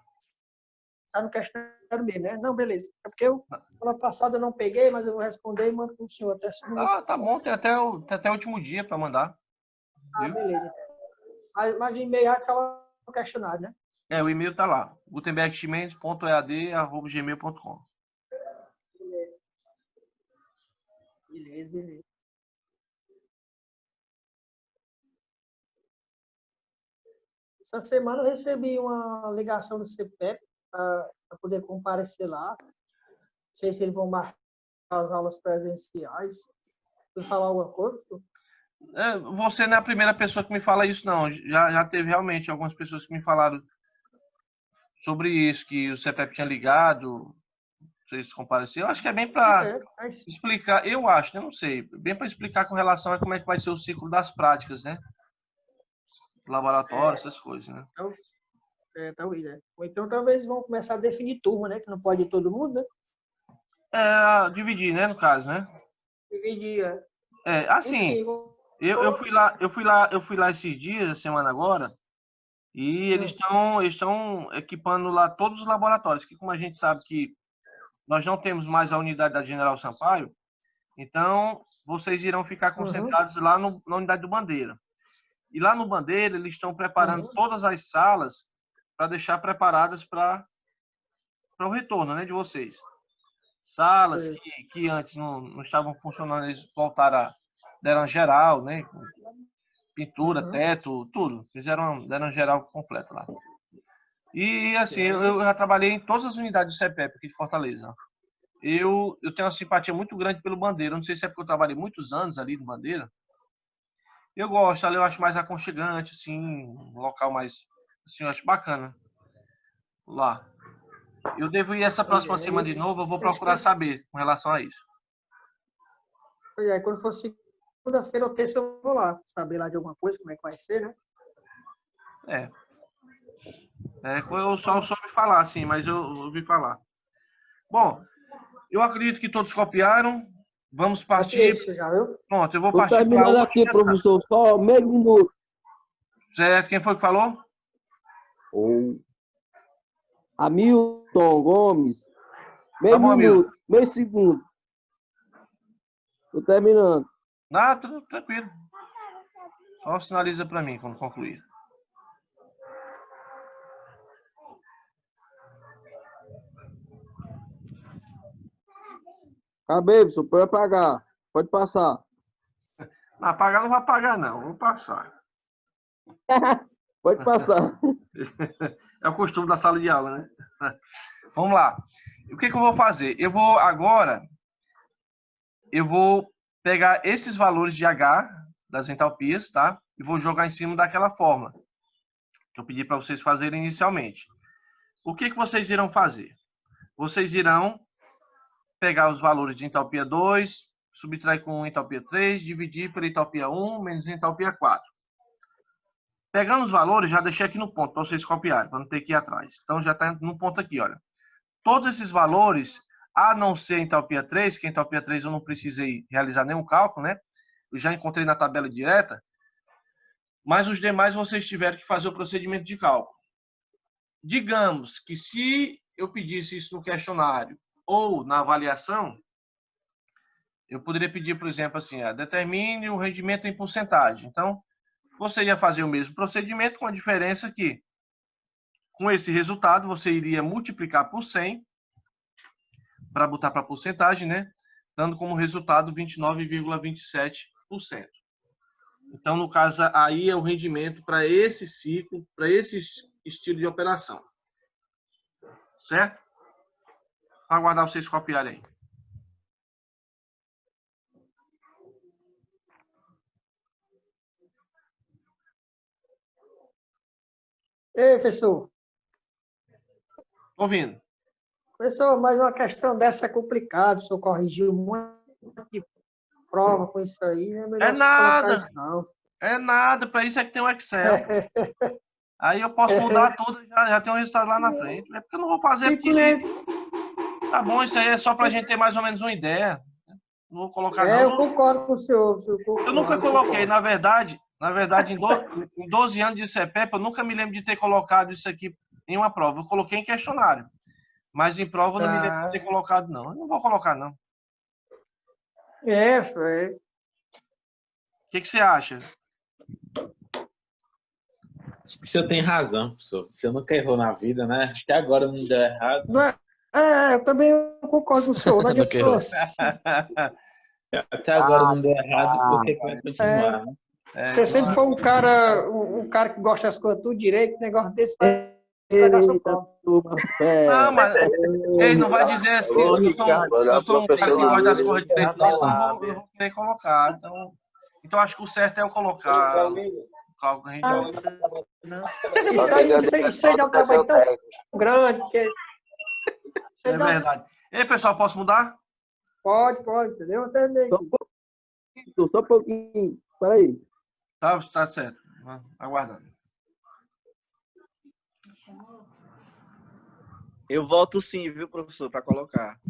S8: Está no questionário mesmo, né? Não, beleza. É porque eu, semana passada, eu não peguei, mas eu vou responder e mando para o senhor até segunda.
S1: Tá bom, tem até o último dia para mandar.
S8: Ah, beleza. Mas o e-mail já está lá no questionário, né?
S1: O e-mail está lá. gutenbergchimenez.ead@gmail.com.
S8: Beleza. Essa semana eu recebi uma ligação do CPEP para poder comparecer lá. Não sei se eles vão marcar as aulas presenciais. Você falar alguma coisa?
S1: Você não é a primeira pessoa que me fala isso, não. Já teve realmente algumas pessoas que me falaram sobre isso, que o CEPEP tinha ligado, vocês compareceram. Eu acho que é bem para
S8: Mas,
S1: explicar, eu acho, eu não sei, bem para explicar com relação a como é que vai ser o ciclo das práticas, né? Laboratório, essas coisas, né?
S8: talvez, né? Ou então talvez vão começar a definir turma, né? Que não pode ir todo mundo, né?
S1: Dividir, né, no caso, né?
S8: Dividir,
S1: Assim,
S8: enfim,
S1: eu fui lá esses dias, essa semana agora, e eles estão equipando lá todos os laboratórios, que como a gente sabe que nós não temos mais a unidade da General Sampaio, então vocês irão ficar concentrados lá na unidade do Bandeira. E lá no Bandeira, eles estão preparando todas as salas para deixar preparadas para o retorno, né, de vocês. Salas que antes não estavam funcionando, eles voltaram deram geral, né? Pintura, teto, tudo. Deram geral completo lá. E assim, eu já trabalhei em todas as unidades do CEPEP aqui de Fortaleza. Eu tenho uma simpatia muito grande pelo Bandeira. Eu não sei se é porque eu trabalhei muitos anos ali no Bandeira. Eu gosto, ali eu acho mais aconchegante, assim, um local mais, assim, eu acho bacana lá. Eu devo ir essa próxima semana de novo, eu vou procurar saber com relação a isso.
S8: Pois é, quando for segunda-feira ou terça eu vou lá, saber lá de alguma coisa, como é que vai ser, né?
S1: Eu só soube falar, assim, mas eu ouvi falar. Bom, eu acredito que todos copiaram. Vamos partir.
S8: Você já viu?
S1: Pronto, eu vou
S7: Tô
S1: partir para a
S7: terminando aqui, professor, só meio minuto.
S1: Certo, quem foi que falou?
S7: Hamilton Gomes. Meio
S1: Tá bom,
S7: minuto, meio segundo. Tô terminando.
S1: Tudo tranquilo. Só sinaliza para mim quando concluir.
S7: Acabei, professor, pode apagar. Pode passar.
S1: Não, apagar não vai apagar, não. Vou passar.
S7: Pode passar.
S1: É o costume da sala de aula, né? Vamos lá. O que eu vou fazer? Eu vou pegar esses valores de H das entalpias, tá? E vou jogar em cima daquela fórmula que eu pedi para vocês fazerem inicialmente. O que vocês irão fazer? Vocês irão pegar os valores de entalpia 2, subtrair com entalpia 3, dividir pela entalpia 1 menos entalpia 4. Pegando os valores, já deixei aqui no ponto para vocês copiarem, para não ter que ir atrás. Então já está no ponto aqui, olha. Todos esses valores, a não ser a entalpia 3, que a entalpia 3 eu não precisei realizar nenhum cálculo, né? Eu já encontrei na tabela direta. Mas os demais vocês tiveram que fazer o procedimento de cálculo. Digamos que se eu pedisse isso no questionário ou na avaliação, eu poderia pedir, por exemplo, assim, determine o rendimento em porcentagem. Então, você ia fazer o mesmo procedimento com a diferença que, com esse resultado, você iria multiplicar por 100 para botar para porcentagem, né? Dando como resultado 29,27%. Então, no caso, aí é o rendimento para esse ciclo, para esse estilo de operação. Certo? Vou aguardar vocês copiarem aí.
S8: Ei, professor.
S1: Ouvindo.
S8: Professor, mas uma questão dessa é complicada, o senhor corrigiu um monte de prova com isso aí, é melhor você colocar isso, não.
S1: É nada, para isso é que tem o Excel. Aí eu posso mudar tudo e já tem um resultado lá na frente. É porque eu não vou fazer, porque... Tá bom, isso aí é só para a gente ter mais ou menos uma ideia. Não vou colocar não.
S8: Eu concordo com o senhor.
S1: Eu nunca coloquei, na verdade, em 12 anos de CEPEP, eu nunca me lembro de ter colocado isso aqui em uma prova. Eu coloquei em questionário. Mas em prova eu não me lembro de ter colocado, não. Eu não vou colocar, não.
S8: Foi.
S1: O que você acha?
S9: Acho que o senhor tem razão, professor. O senhor nunca errou na vida, né? Até agora não deu errado.
S8: Não eu também concordo com o senhor. Não adianta o senhor.
S9: Até agora não deu errado, porque vai continuar. Né?
S8: Você sempre foi um cara que gosta das coisas tudo direito, negócio desse vai pegar sua prova.
S1: Não, mas ele não vai dizer assim, eu sou um cara que gosta das coisas direito, não vou querer colocar. Então acho que o certo é eu colocar cálculo que a gente
S8: Ah,
S1: usa.
S8: não.
S6: Só
S8: Isso aí,
S6: queria
S8: isso aí,
S6: dizer
S8: isso aí dá um
S6: que é
S8: trabalho
S6: seu
S8: tão
S6: técnico.
S8: grande que isso aí
S1: É
S8: dá...
S1: verdade. Ei, pessoal, posso mudar?
S8: Pode, entendeu? Eu terminei
S7: Só
S8: aqui.
S7: só um pouquinho. Espera aí.
S1: Tá certo. Aguardando.
S10: Eu volto sim, viu, professor, para colocar.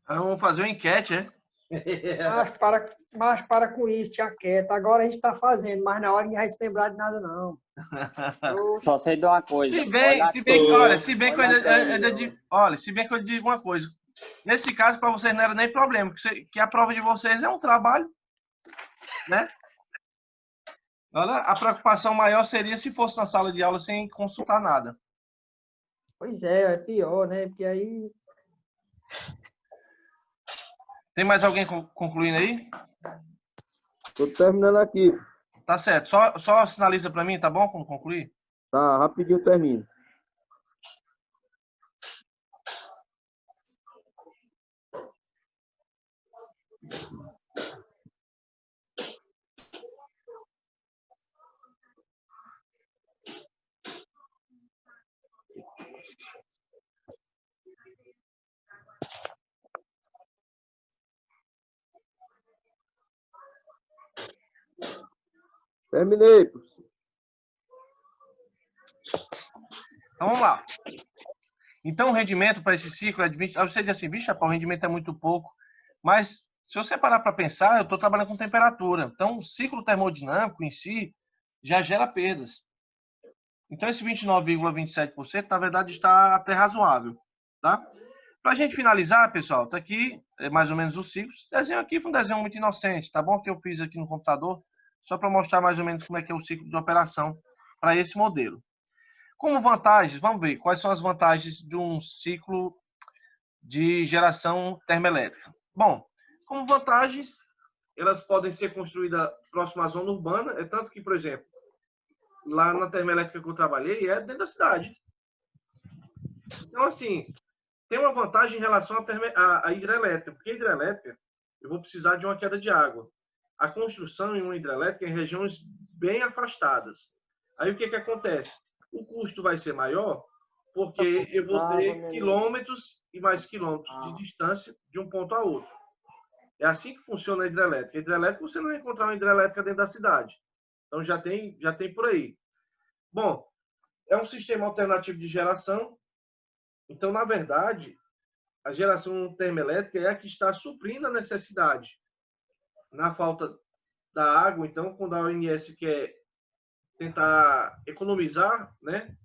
S1: Então, vamos fazer uma enquete, é?
S8: Mas para com isso, tia Quieta. Agora a gente está fazendo, mas na hora ninguém vai se lembrar de nada, não.
S4: Só sei de uma coisa.
S1: Se bem que eu digo uma coisa. Nesse caso, para vocês não era nem problema, que a prova de vocês é um trabalho, né? Olha, a preocupação maior seria se fosse na sala de aula sem consultar nada.
S8: Pois é pior, né? Porque aí...
S1: Tem mais alguém concluindo aí?
S7: Tô terminando aqui.
S1: Tá certo. Só sinaliza para mim, tá bom? Quando concluir?
S7: Tá, rapidinho eu termino. Terminei, professor.
S1: Então vamos lá. Então o rendimento para esse ciclo é de 20. Aí você diz assim, bicho, o rendimento é muito pouco. Mas se você parar para pensar, eu estou trabalhando com temperatura. Então o ciclo termodinâmico em si já gera perdas. Então esse 29,27% na verdade está até razoável, tá? Para a gente finalizar, pessoal, tá aqui mais ou menos os ciclos. Esse desenho aqui foi um desenho muito inocente, tá bom? Que eu fiz aqui no computador, só para mostrar mais ou menos como é que é o ciclo de operação para esse modelo. Como vantagens, vamos ver quais são as vantagens de um ciclo de geração termoelétrica. Bom, como vantagens, elas podem ser construídas próximo à zona urbana, é tanto que, por exemplo, lá na termoelétrica que eu trabalhei, é dentro da cidade. Então, assim, tem uma vantagem em relação à hidrelétrica, porque a hidrelétrica, eu vou precisar de uma queda de água. A construção em uma hidrelétrica é em regiões bem afastadas. Aí o que acontece? O custo vai ser maior, porque eu vou ter quilômetros e mais quilômetros de distância de um ponto a outro. É assim que funciona a hidrelétrica. A hidrelétrica, você não vai encontrar uma hidrelétrica dentro da cidade. Então já tem por aí. Bom, é um sistema alternativo de geração. Então, na verdade, a geração termoelétrica é a que está suprindo a necessidade. Na falta da água, então, quando a ONS quer tentar economizar, né,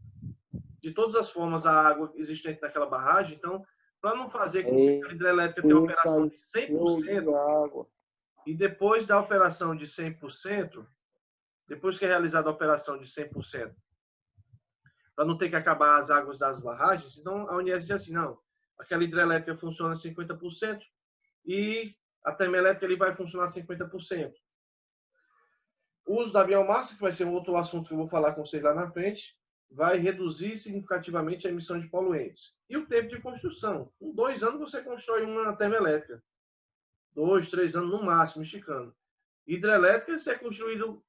S1: de todas as formas, a água existente naquela barragem, então, para não fazer com que a hidrelétrica tenha uma operação de 100%, e depois da operação de 100%, depois que é realizada a operação de 100%, para não ter que acabar as águas das barragens, então a ONS diz assim, não, aquela hidrelétrica funciona 50% e a termoelétrica ele vai funcionar 50%. O uso da biomassa, que vai ser um outro assunto que eu vou falar com vocês lá na frente, vai reduzir significativamente a emissão de poluentes. E o tempo de construção. Com 2 anos você constrói uma termoelétrica. 2, 3 anos no máximo, esticando. Hidrelétrica, você é construído,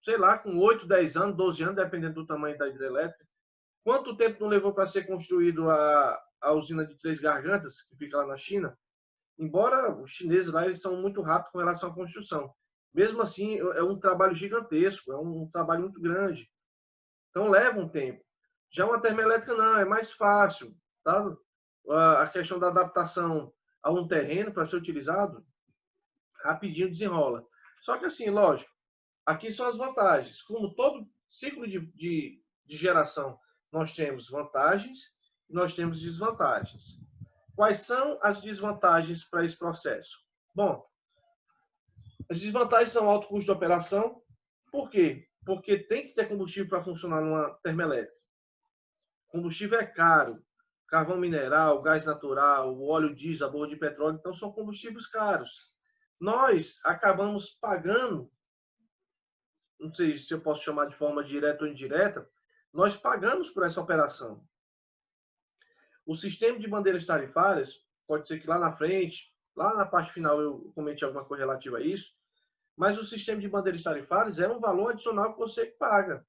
S1: sei lá, com 8, 10 anos, 12 anos, dependendo do tamanho da hidrelétrica. Quanto tempo não levou para ser construído a usina de Três Gargantas, que fica lá na China? Embora os chineses lá eles são muito rápidos com relação à construção. Mesmo assim, é um trabalho gigantesco, é um trabalho muito grande. Então, leva um tempo. Já uma termoelétrica não, é mais fácil. Tá? A questão da adaptação a um terreno para ser utilizado, rapidinho desenrola. Só que assim, lógico, aqui são as vantagens. Como todo ciclo de geração, nós temos vantagens e nós temos desvantagens. Quais são as desvantagens para esse processo? Bom, as desvantagens são alto custo de operação. Por quê? Porque tem que ter combustível para funcionar numa termoelétrica. Combustível é caro. Carvão mineral, gás natural, o óleo diesel, a borra de petróleo, então são combustíveis caros. Nós acabamos pagando, não sei se eu posso chamar de forma direta ou indireta, nós pagamos por essa operação. O sistema de bandeiras tarifárias, pode ser que lá na frente, lá na parte final eu comente alguma coisa relativa a isso, mas o sistema de bandeiras tarifárias é um valor adicional que você paga.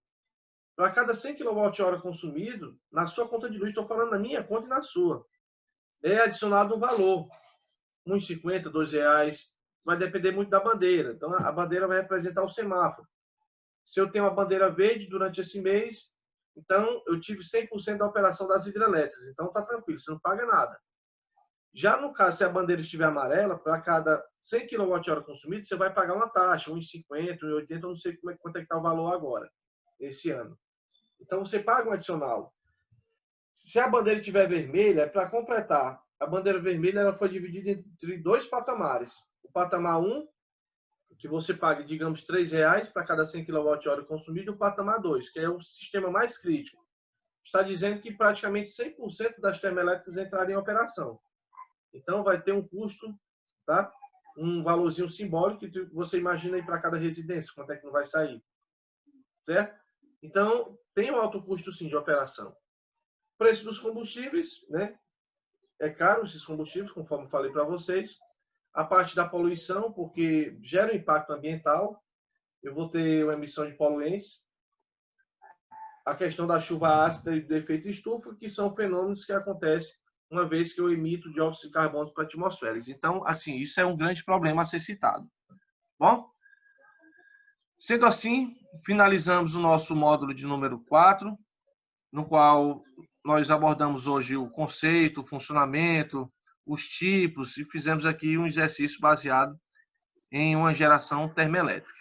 S1: Para cada 100 kWh consumido, na sua conta de luz, estou falando na minha conta e na sua, é adicionado um valor, R$ 1,50, R$ 2,00, vai depender muito da bandeira. Então, a bandeira vai representar o semáforo. Se eu tenho uma bandeira verde durante esse mês, então eu tive 100% da operação das hidrelétricas. Então, está tranquilo, você não paga nada. Já no caso, se a bandeira estiver amarela, para cada 100 kWh consumido, você vai pagar uma taxa, R$ 1,50, R$ 1,80, eu não sei quanto é que está o valor agora, esse ano. Então, você paga um adicional. Se a bandeira estiver vermelha, é para completar. A bandeira vermelha ela foi dividida entre 2 patamares. O patamar 1, que você paga, digamos, R$ 3,00 para cada 100 kWh consumido, e o patamar 2, que é o sistema mais crítico. Está dizendo que praticamente 100% das termoelétricas entrarem em operação. Então, vai ter um custo, tá? Um valorzinho simbólico que você imagina aí para cada residência, quanto é que não vai sair. Certo? Então, tem um alto custo, sim, de operação. Preço dos combustíveis, né? É caro esses combustíveis, conforme falei para vocês. A parte da poluição, porque gera um impacto ambiental. Eu vou ter uma emissão de poluentes. A questão da chuva ácida e do efeito estufa, que são fenômenos que acontecem uma vez que eu emito dióxido de carbono para a atmosfera. Então, assim, isso é um grande problema a ser citado. Bom? Sendo assim, finalizamos o nosso módulo de número 4, no qual nós abordamos hoje o conceito, o funcionamento, os tipos, e fizemos aqui um exercício baseado em uma geração termoelétrica.